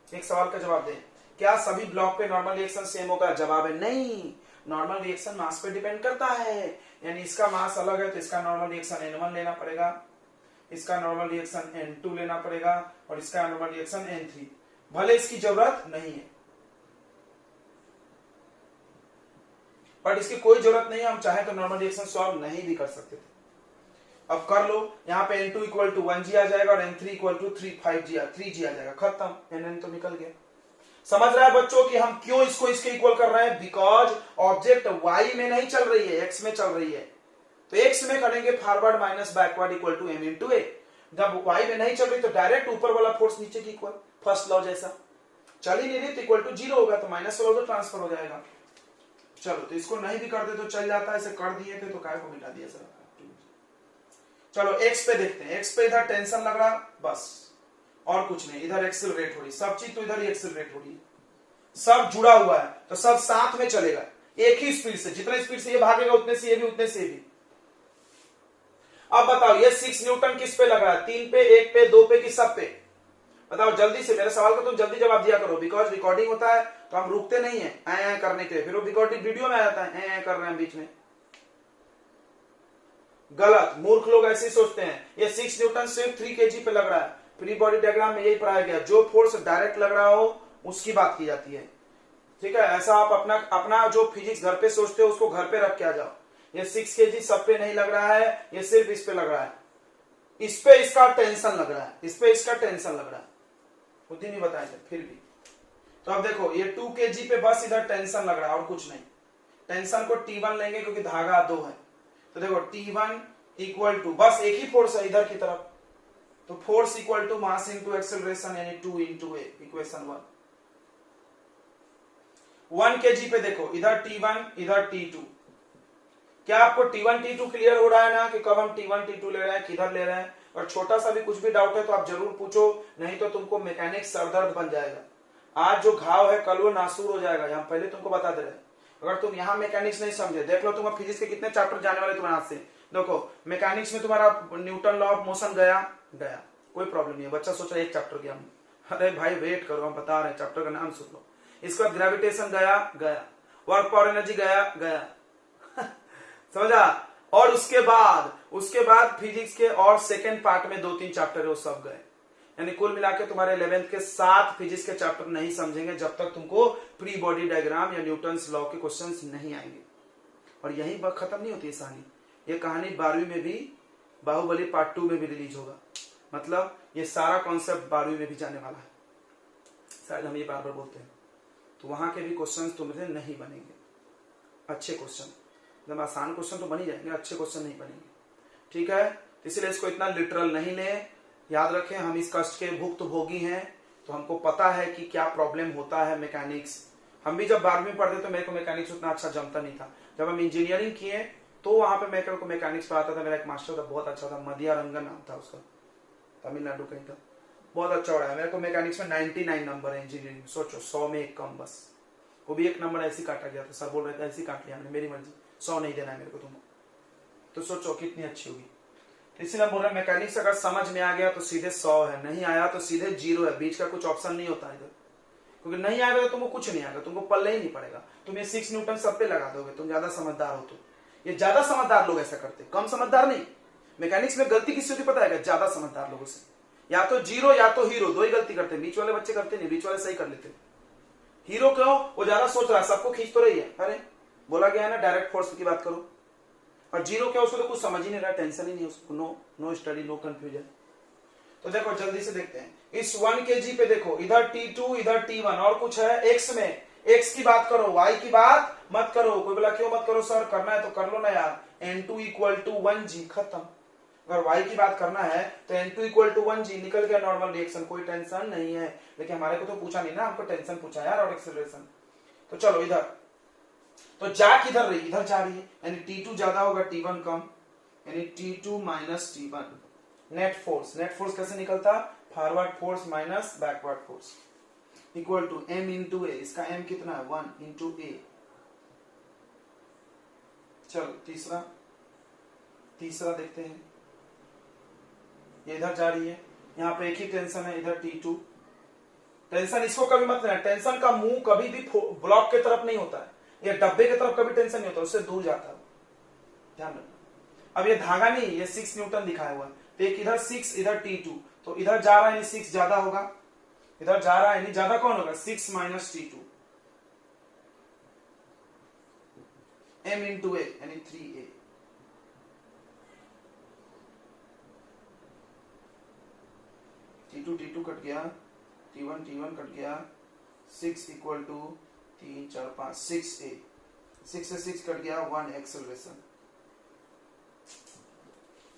[SPEAKER 1] एक सवाल का जवाब दें, क्या सभी ब्लॉक पे नॉर्मल रिएक्शन सेम होगा? जवाब है नहीं, नॉर्मल रिएक्शन मास पे डिपेंड करता है। यानी इसका मास अलग है तो इसका नॉर्मल रिएक्शन n1 लेना पड़ेगा, इसका नॉर्मल रिएक्शन n2 लेना पड़ेगा और इसका नॉर्मल रिएक्शन n3, भले इसकी जरूरत नहीं है, बट इसकी कोई जरूरत नहीं है। हम चाहे तो नॉर्मल रिएक्शन सॉल्व नहीं भी कर सकते थे, अब कर लो। यहाँ पे n2 इक्वल टू 1g आ जाएगा और n3 इक्वल टू 3g आ जाएगा, खत्म, nn तो निकल गया। समझ रहा है बच्चों कि हम क्यों इसको इसके इक्वल कर रहे हैं? बिकॉज ऑब्जेक्ट y में नहीं चल रही है, x में चल रही है। तो x में करेंगे forward minus backward equal to m into a। जब y में नहीं चल रही तो डायरेक्ट ऊपर वाला फोर्स नीचे की इक्वल, फर्स्ट लॉ जैसा। चल ही नहीं रही तो इक्वल टू 0 होगा, तो माइनस वाला उधर ट्रांसफर हो जाएगा। चलो, तो इसको नहीं भी कर दे तो चल जाता है, इसे कर दिए थे तो काय को मिटा दिया सर। चलो x पे देखते हैं, x पे इधर टेंशन लग रहा बस, और कुछ नहीं, इधर एक्सेलरेट हो रही, सब चीज तो इधर ही एक्सेलरेट हो रही है, सब जुड़ा हुआ है तो सब साथ में चलेगा एक ही स्पीड से। जितना स्पीड से ये भागेगा उतने से ये भी, उतने से भी। अब बताओ ये 6 न्यूटन किस पे लग रहा है? 3 पे, 1 पे, 2 पे कि सब पे? बताओ जल्दी से, मेरे सवाल का तुम जल्दी जवाब दिया करो, बिकॉज रिकॉर्डिंग होता है तो हम रुकते नहीं है ऐ करने के लिए, फिर वो रिकॉर्डिंग वीडियो में आ जाता है ऐ कर रहे हैं बीच में। गलत, मूर्ख लोग ऐसे ही सोचते हैं। ये 6 न्यूटन सिर्फ 3 kg पे लग रहा है, फ्री बॉडी डायग्राम में यही पढ़ाया गया, जो फोर्स डायरेक्ट लग रहा हो उसकी बात की जाती है, ठीक है। ऐसा आप अपना जो फिजिक्स घर पे सोचते हो उसको घर पे रख के आ जाओ। ये 6 kg सब पे नहीं लग रहा है, ये सिर्फ इस पे लग रहा है, इस पे इसका टेंशन लग रहा है, इस पे इसका टेंशन लग रहा है, खुद ही नहीं बताया फिर भी। तो अब देखो ये 2 kg पे बस इधर टेंशन लग रहा है और कुछ नहीं। टेंशन को T1 लेंगे क्योंकि धागा 2 है, तो देखो T1 इक्वल टू बस एक ही फोर्स है इधर की तरफ, तो force equal to mass into acceleration यानी 2 इंटू ए, इक्वेशन 1 kg पे देखो इधर T1 इधर T2। क्या आपको T1 T2 क्लियर हो रहा है ना कि कब हम T1 T2 ले रहे हैं, किधर ले रहे हैं? और छोटा सा भी कुछ भी डाउट है तो आप जरूर पूछो, नहीं तो तुमको मैकेनिक्स सरदर्द बन जाएगा। आज जो घाव है कल वो नासूर हो जाएगा, हम पहले तुमको बता दे रहे हैं। अगर तुम यहाँ मैकेनिक्स नहीं समझे, देख लो तुम फिजिक्स के कितने चैप्टर जाने वाले तुम्हारे हाथ से। देखो मैकेनिक्स में तुम्हारा न्यूटन लॉ ऑफ मोशन गया, कोई प्रॉब्लम नहीं है। बच्चा सोच रहा है एक चैप्टर गया, अरे भाई वेट करो, हम बता रहे हैं, चैप्टर का नाम सुन लो। इसका ग्रेविटेशन गया, वर्क पावर एनर्जी गया समझा। और उसके बाद फिजिक्स के और सेकेंड पार्ट में 2-3 चैप्टर है वो सब गए, यानी कुल मिला के तुम्हारे 11th के 7 फिजिक्स के चैप्टर नहीं समझेंगे जब तक तुमको प्री बॉडी डायग्राम या न्यूटन्स लॉ के क्वेश्चंस नहीं आएंगे। और यही खत्म नहीं होती है कहानी, ये कहानी 12वीं में भी, बाहुबली पार्ट 2 में भी रिलीज होगा। मतलब ये सारा कॉन्सेप्ट 12वीं में भी जाने वाला है, शायद हम ये बार बार बोलते हैं। तो वहां के भी क्वेश्चन तुमसे नहीं बनेंगे, अच्छे क्वेश्चन, एकदम आसान क्वेश्चन तो बन ही जाएंगे, अच्छे क्वेश्चन नहीं बनेंगे, ठीक है। इसलिए इसको इतना लिटरल नहीं ले, याद रखें हम इस कष्ट के भुक्तभोगी हैं, तो हमको पता है कि क्या प्रॉब्लम होता है मैकेनिक्स। हम भी जब 12वीं पढ़ते तो मेरे को मैकेनिक्स उतना अच्छा जमता नहीं था। जब हम इंजीनियरिंग किए तो वहां पे मेरे को मैकेनिक्स पढ़ाता था, मेरा एक मास्टर था, बहुत अच्छा था, मदिया रंगन नाम था उसका, तमिलनाडु कहीं का, बहुत अच्छा पढ़ाया मेरे को। मैकेनिक्स में 99 नंबर है इंजीनियरिंग, सोचो 100 में एक कम, बस वो भी एक नंबर ऐसे काटा गया था, सर बोल रहे थे ऐसे काट लिया हमने, मेरी मर्जी, 100 नहीं देना है मेरे को तुमको, तो सोचो कितनी अच्छी होगी। इसलिए बोल रहे मैकेनिक्स अगर समझ में आ गया तो सीधे 100 है, नहीं आया तो सीधे 0 है, बीच का कुछ ऑप्शन नहीं होता इधर, क्योंकि नहीं आएगा तो तुमको कुछ नहीं आएगा, तुमको पल्ले ही नहीं पड़ेगा, तुम ये 6 न्यूटन सब पे लगा दोगे, तुम ज्यादा समझदार हो। तो ये ज्यादा समझदार लोग ऐसा करते, कम समझदार नहीं। मैकेनिक्स में गलती किससे होती पता है, ज्यादा समझदार लोगों से, या तो 0 या तो हीरो, दो ही गलती करते हैं, बीच वाले बच्चे करते नहीं, बीच वाले सही कर लेते। हीरो क्यों, वो ज्यादा सोच रहा है, सबको खींच तो रही है, अरे बोला गया है ना डायरेक्ट फोर्स की बात करो। और 0 क्या, उसको तो कुछ समझ ही नहीं रहा, टेंशन ही नहीं उसको, नो स्टडी, नो कंफ्यूजन। तो देखो जल्दी से देखते हैं, इस 1 kg पे देखो, इधर T2 इधर T1 और कुछ है x में, x की बात करो, y की बात मत करो। कोई बोला क्यों मत करो सर, करना है तो कर लो ना यार, N2 = 1g, खत्म। अगर y की बात करना है तो N2 = 1g, निकल गया नॉर्मल रिएक्शन, कोई टेंशन नहीं है। लेकिन हमारे को तो पूछा नहीं ना, हमको टेंशन पूछा यार और एक्सेलरेशन। तो चलो इधर, तो जा किधर रही, इधर जा रही है, यानी T2 ज्यादा होगा T1 कम, यानी T2 - T1। नेट फोर्स कैसे निकलता, forward force minus backward force equal to m × a, इसका m कितना है 1 × a। चलो तीसरा देखते हैं, ये इधर जा रही है, यहाँ पे एक ही टेंशन है, इधर T2। टेंशन इसको कभी मत लेना, टेंशन का मुंह कभी भी ब्लॉक के तरफ नहीं होता है, ये डब्बे की तरफ कभी टेंशन नहीं होता, उससे दूर जाता है, ध्यान रखना। अब ये धागा नहीं, ये 6 न्यूटन दिखाया हुआ है, तो एक इधर 6 इधर T2, तो इधर जा रहा है यानी 6 ज्यादा होगा, इधर जा रहा है यानी ज्यादा कौन होगा, 6 - T2, m × a यानी 3a। T2 कट गया, T1 कट गया, 6 = 3 4 5 6a, 6 से 6 कट गया, 1 एक्सेलरेशन।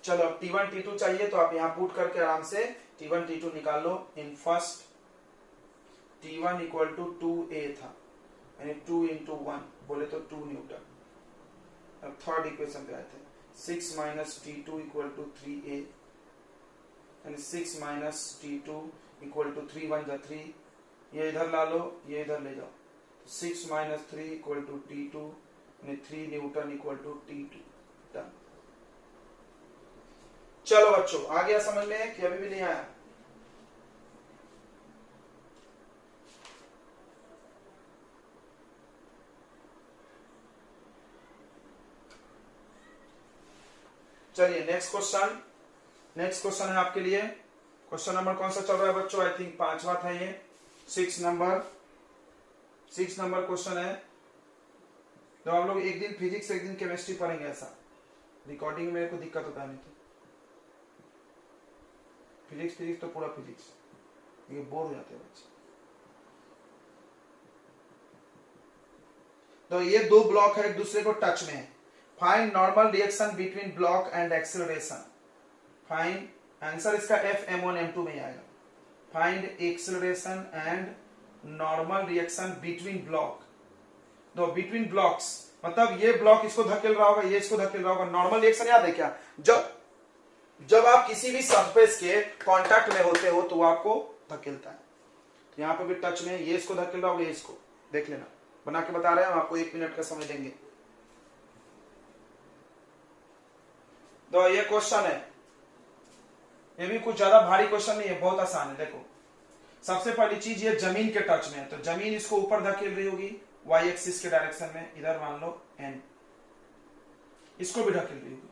[SPEAKER 1] चलो अब T1 T2 चाहिए तो आप यहां पुट करके आराम से T1 T2 निकाल लो। इन फर्स्ट T1 = 2a था, यानी 2 × 1 बोले तो 2 न्यूटन। अब थर्ड इक्वेशन पे आए थे, 6 - T2 = 3a, यानी 6 - T2 = 3 1 जा 3, ये इधर ला लो, ये इधर ले जाओ, 6 - 3 = T2, यानी 3 न्यूटन = T2। डन। चलो बच्चों आ गया समझ में कि अभी भी नहीं आया? चलिए नेक्स्ट क्वेश्चन है आपके लिए। क्वेश्चन नंबर कौन सा चल रहा है बच्चों, आई थिंक 5वां था ये, 6 नंबर क्वेश्चन है। तो हम लोग एक दिन फिजिक्स एक दिन केमिस्ट्री पढ़ेंगे, ऐसा रिकॉर्डिंग में मेरे को दिक्कत होता नहीं, फिजिक्स तो पूरा फिजिक्स, ये बोर हो जाते हैं बच्चे। तो ये दो ब्लॉक है, एक दूसरे को टच में है। Find normal reaction between block and acceleration. Find, answer इसका F m1 m2 में आएगा। Find acceleration and normal reaction between block. दो बिटवीन ब्लॉक्स मतलब ये ब्लॉक इसको धकेल रहा होगा, ये इसको धकेल रहा होगा। नॉर्मल रिएक्शन याद है क्या, जब आप किसी भी सरफेस के कांटेक्ट में होते हो तो वो आपको धकेलता है। तो यहाँ पे भी टच में ये इसको धकेल रहा होगा, ये इसको, देख लेना, बना के बता रहे हैं हम आपको, 1 मिनट का समय देंगे। तो ये क्वेश्चन है, ये भी कुछ ज्यादा भारी क्वेश्चन नहीं है, बहुत आसान है। देखो सबसे पहली चीज ये जमीन के टच में है, तो जमीन इसको ऊपर धकेल रही होगी y एक्सिस के डायरेक्शन में, इधर मान लो n, इसको भी ढकेल रही होगी,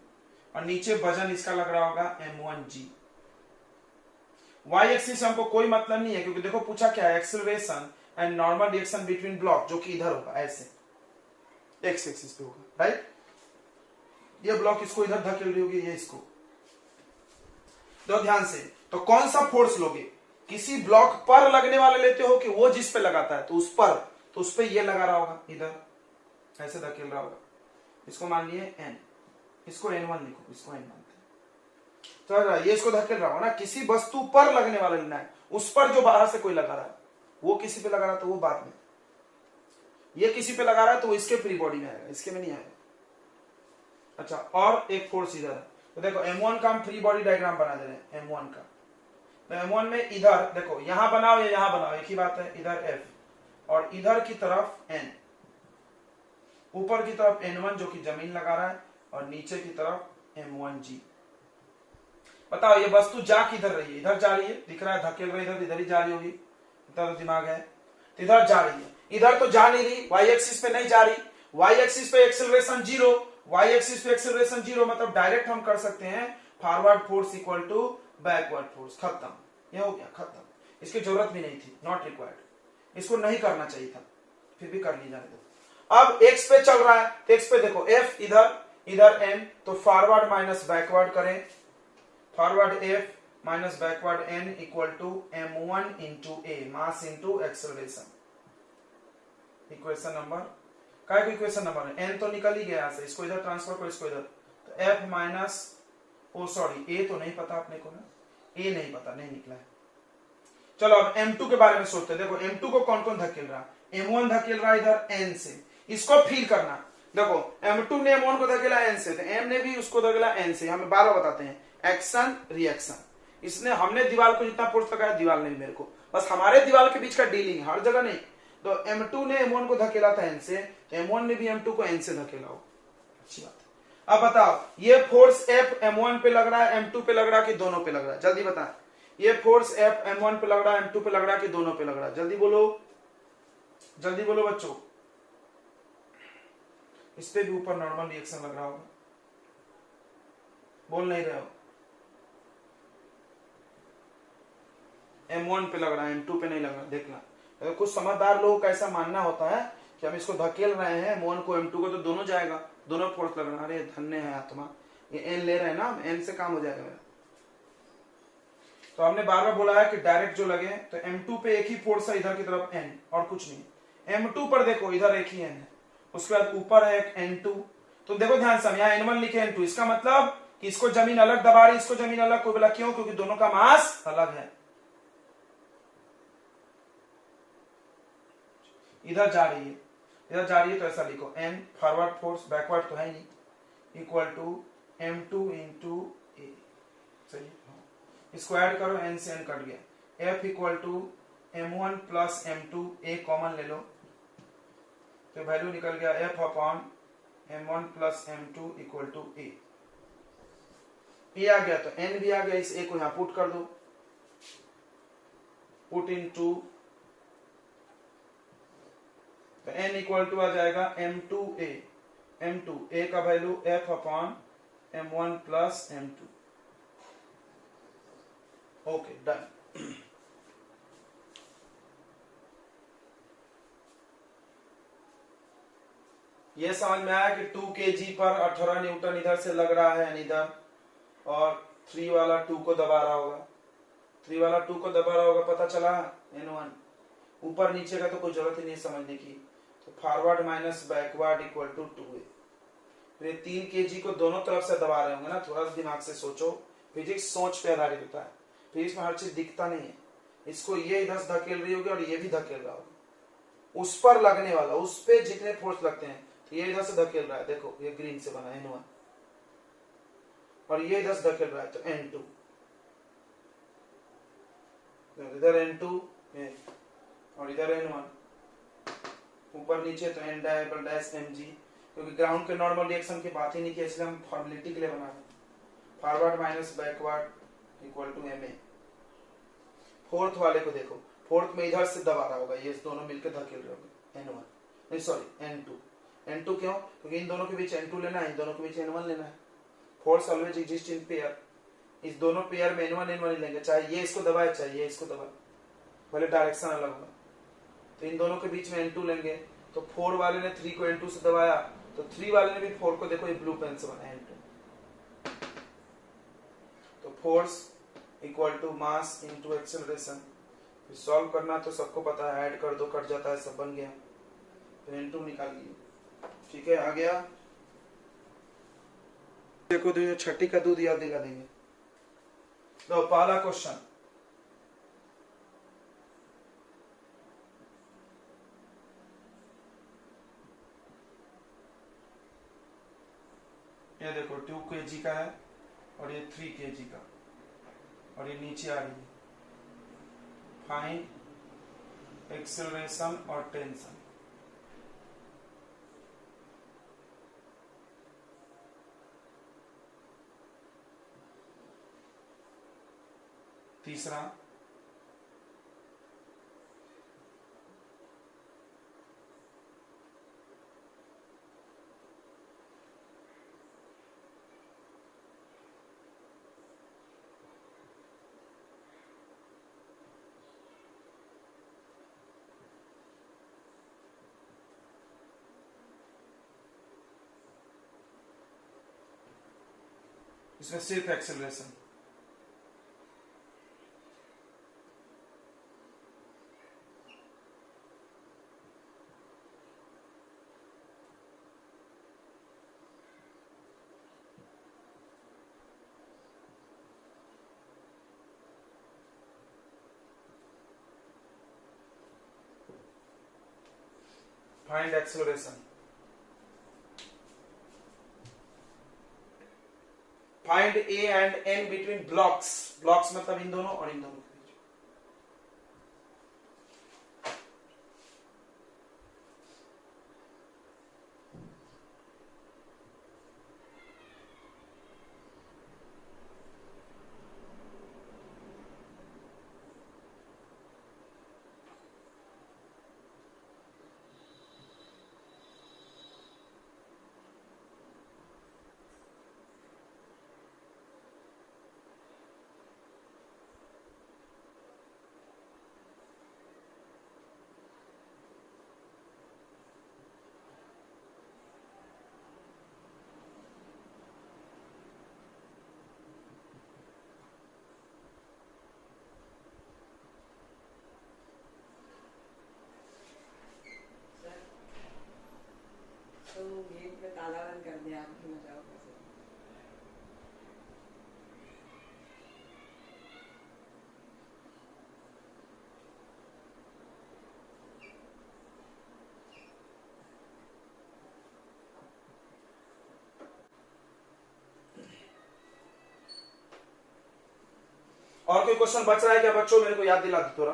[SPEAKER 1] और नीचे वजन इसका लग रहा होगा m1g। y एक्सिस से हमको कोई मतलब नहीं है, क्योंकि देखो पूछा क्या है, acceleration and normal reaction between block, जो कि इधर होगा ऐसे, x एक्सिस पे होगा, राइट। ये ब्लॉक इसको इधर धकेल रही होगी, ये इसको। तो ध्यान से, तो कौन सा फोर्स लोगे? किसी ब्लॉक पर लगने वाले लेते हो कि वो जिस पे लगाता है, तो उस पर, तो उस पे ये लगा रहा होगा, इधर ऐसे धकेल रहा होगा, इसको मान लिए n, इसको n1 लिखो, इसको n1 तो ये इसको धकेल रहा होगा ना, किसी वस्तु पर लगने वाला लेना है, उस पर जो बाहर से कोई लगा रहा है, वो किसी पे लगा रहा है तो वो बाद में, ये किसी पे लगा रहा है तो वो इसके फ्री बॉडी में आएगा, इसके में नहीं आएगा। अच्छा, और एक फोर्स इधर है, तो देखो M1 का हम फ्री बॉडी डायग्राम बना दे रहे हैं, M1 का, तो M1 में इधर देखो, यहां बनाओ या यहां बनाओ, एक ही बात है, इधर F और इधर की तरफ N, ऊपर की तरफ N1 जो कि जमीन लगा रहा है और नीचे की तरफ M1G। बताओ ये वस्तु जा किधर रही है? इधर जा रही है, दिख रहा है, धकेल रही है, इधर ही जा रही होगी, इतना तो दिमाग है, तो इधर जा रही है, इधर तो जा नहीं रही, y एक्सिस पे नहीं जा रही, y एक्सिस पे एक्सेलरेशन 0, y एक्सिस पे एक्सेलरेशन 0, मतलब डायरेक्ट हम कर सकते हैं forward force equal to backward force, खत्म, ये हो गया खत्म, इसकी जरूरत भी नहीं थी, नॉट रिक्वायर्ड, इसको नहीं करना चाहिए था, फिर भी कर ली जाने दो। अब x पे चल रहा है, तो x पे देखो f इधर, इधर n, तो फॉरवर्ड माइनस बैकवर्ड करें, forward f minus backward n equal to m1 into a, mass into acceleration, equation number, क्या इक्वेशन नंबर है, n तो निकल ही गया से, इसको इधर ट्रांसफर करो, इसको इधर, तो f minus, oh sorry a तो नहीं पता अपने को ना, a नहीं पता, नहीं निकला है। चलो अब m2 के बारे में सोचते हैं, देखो m2 को कौन कौन धकेल रहा, m1 धकेल रहा इधर n से, इसको फील करना, देखो m2 ने m1 को धकेला n से, तो m ने भी उसको धकेला n से, हमें बार बताते हैं एक्शन रिएक्शन, इसने, हमने दीवार को जितना फोर्स लगाया, दीवार ने भी मेरे को, बस हमारे दीवार के बीच का डीलिंग, हर जगह नहीं, तो m2 ने m1 को धकेला था n से, तो m1 ने भी m2 को n से धकेला हो, अच्छी बात है। अब बताओ ये फोर्स F m1 पे लग रहा है, m2 पे लग रहा है कि दोनों पे लग रहा है, जल्दी बता, ये फोर्स F m1 पे लग रहा है, m2 पे लग रहा है कि दोनों पे लग रहा है, जल्दी बोलो, जल्दी बोलो बच्चों, इस पे भी ऊपर नॉर्मल रिएक्शन लग रहा होगा, बोल नहीं रहे हो, M1 पे लग रहा है, M2 पे नहीं लग रहा, देखना, तो कुछ समझदार लोगों का ऐसा मानना होता है कि हम इसको धकेल रहे हैं M1 को M2 को, तो दोनों जाएगा, दोनों फोर्स लग रहा है, अरे धन्य है आत्मा, ये n ले रहे हैं ना, n से काम हो जाएगा मेरा। तो हमने बार बार बोला है कि डायरेक्ट जो लगे, तो M2 पे एक ही फोर्स है, इधर की तरफ n और कुछ नहीं, M2 पर देखो इधर एक ही n है, उसके बाद ऊपर है एक N2, तो देखो ध्यान से, यहाँ N1 लिखे N2, इसका मतलब कि इसको जमीन अलग दबा रही, इसको जमीन अलग, कोई बोला क्यों, क्योंकि दोनों का मास अलग है, इधर जा रही है, इधर जा रही है, तो ऐसा लिखो n फॉरवर्ड फोर्स, बैकवर्ड तो है नहीं, equal to m2 into a, सही, इसको ऐड करो, n से n कट गया, f equal to m1 plus m2, a common ले लो, तो वैल्यू निकल गया f upon m1 plus m2 equal to a, आ गया तो n भी आ गया, इस a को यहां पुट कर दो, पुट इनटू, तो n इक्वल टू आ जाएगा m2a, m2a का value f upon m1 plus m2, okay done. ये समझ में आया कि 2 kg पर 18 न्यूटन इधर से लग रहा है इधर, और 3 वाला 2 को दबा रहा होगा, 3 वाला 2 को दबा रहा होगा, पता चला n1, ऊपर नीचे का तो कोई जरूरत ही नहीं समझने की, तो forward minus backward equal to 2a, तो ये 3 kg को दोनों तरफ से दबा रहे होंगे ना, थोड़ा सा दिमाग से सोचो, फिजिक्स सोच पे आधारित होता है, फिजिक्स में हर चीज दिखता नहीं है, इसको ये इधर से धकेल रही होगी और ये भी धकेल रहा होगा, उस पर लगने वाला, उस पे जितने फोर्स लगते हैं, तो ये इधर से धकेल रहा है, देखो ये ग्रीन से बना n1, और ये इधर से धकेल रहा है, तो n2, इधर n2 और इधर n1, ऊपर नीचे तो n डबल डैश mg, क्योंकि ग्राउंड के नॉर्मल रिएक्शन की बात ही नहीं की, इसलिए हम फॉर्मेलिटी के लिए बना रहे हैं, forward minus backward equal to ma। Fourth वाले को देखो, फोर्थ में इधर से दबा रहा होगा, ये दोनों मिलकर धकेल रहे होंगे, n1 नहीं सॉरी n2, n2 क्यों, क्योंकि इन दोनों के बीच n2 लेना है, इन दोनों के बीच n1 लेना है, force always exist in pair, इस दोनों पेयर में n1 लेंगे, चाहे ये इसको दबाए चाहे ये इसको दबाए, भले डायरेक्शन अलग होगा, तो इन दोनों के बीच में n2 लेंगे, तो 4 वाले ने 3 को n2 से दबाया, तो 3 वाले ने भी 4 को देखो ये ब्लू पेन से बनाया n2, तो force equal to mass into acceleration. फिर सॉल्व करना तो सबको पता है, ऐड कर दो, कट जाता है, सब बन गया। फिर इंटू निकालिए, ठीक है, आ गया। देखो तो छठी का दूध याद दिला देंगे। तो पहला क्वेश्चन, ये देखो 2 kg का है और ये 3 kg का, और ये नीचे आ रही है। फाइंड एक्सेलरेशन और टेंशन। तीसरा, इसमें सिर्फ acceleration. Find acceleration. Find a and n between blocks. Blocks मतलब इन दोनों और इन दोनों के बीच।
[SPEAKER 2] तो गेट में ताला बंद कर दिया, आप ही मचाओ कैसे?
[SPEAKER 1] और कोई क्वेश्चन बच रहा है क्या बच्चों? मेरे को याद दिला दो थोड़ा।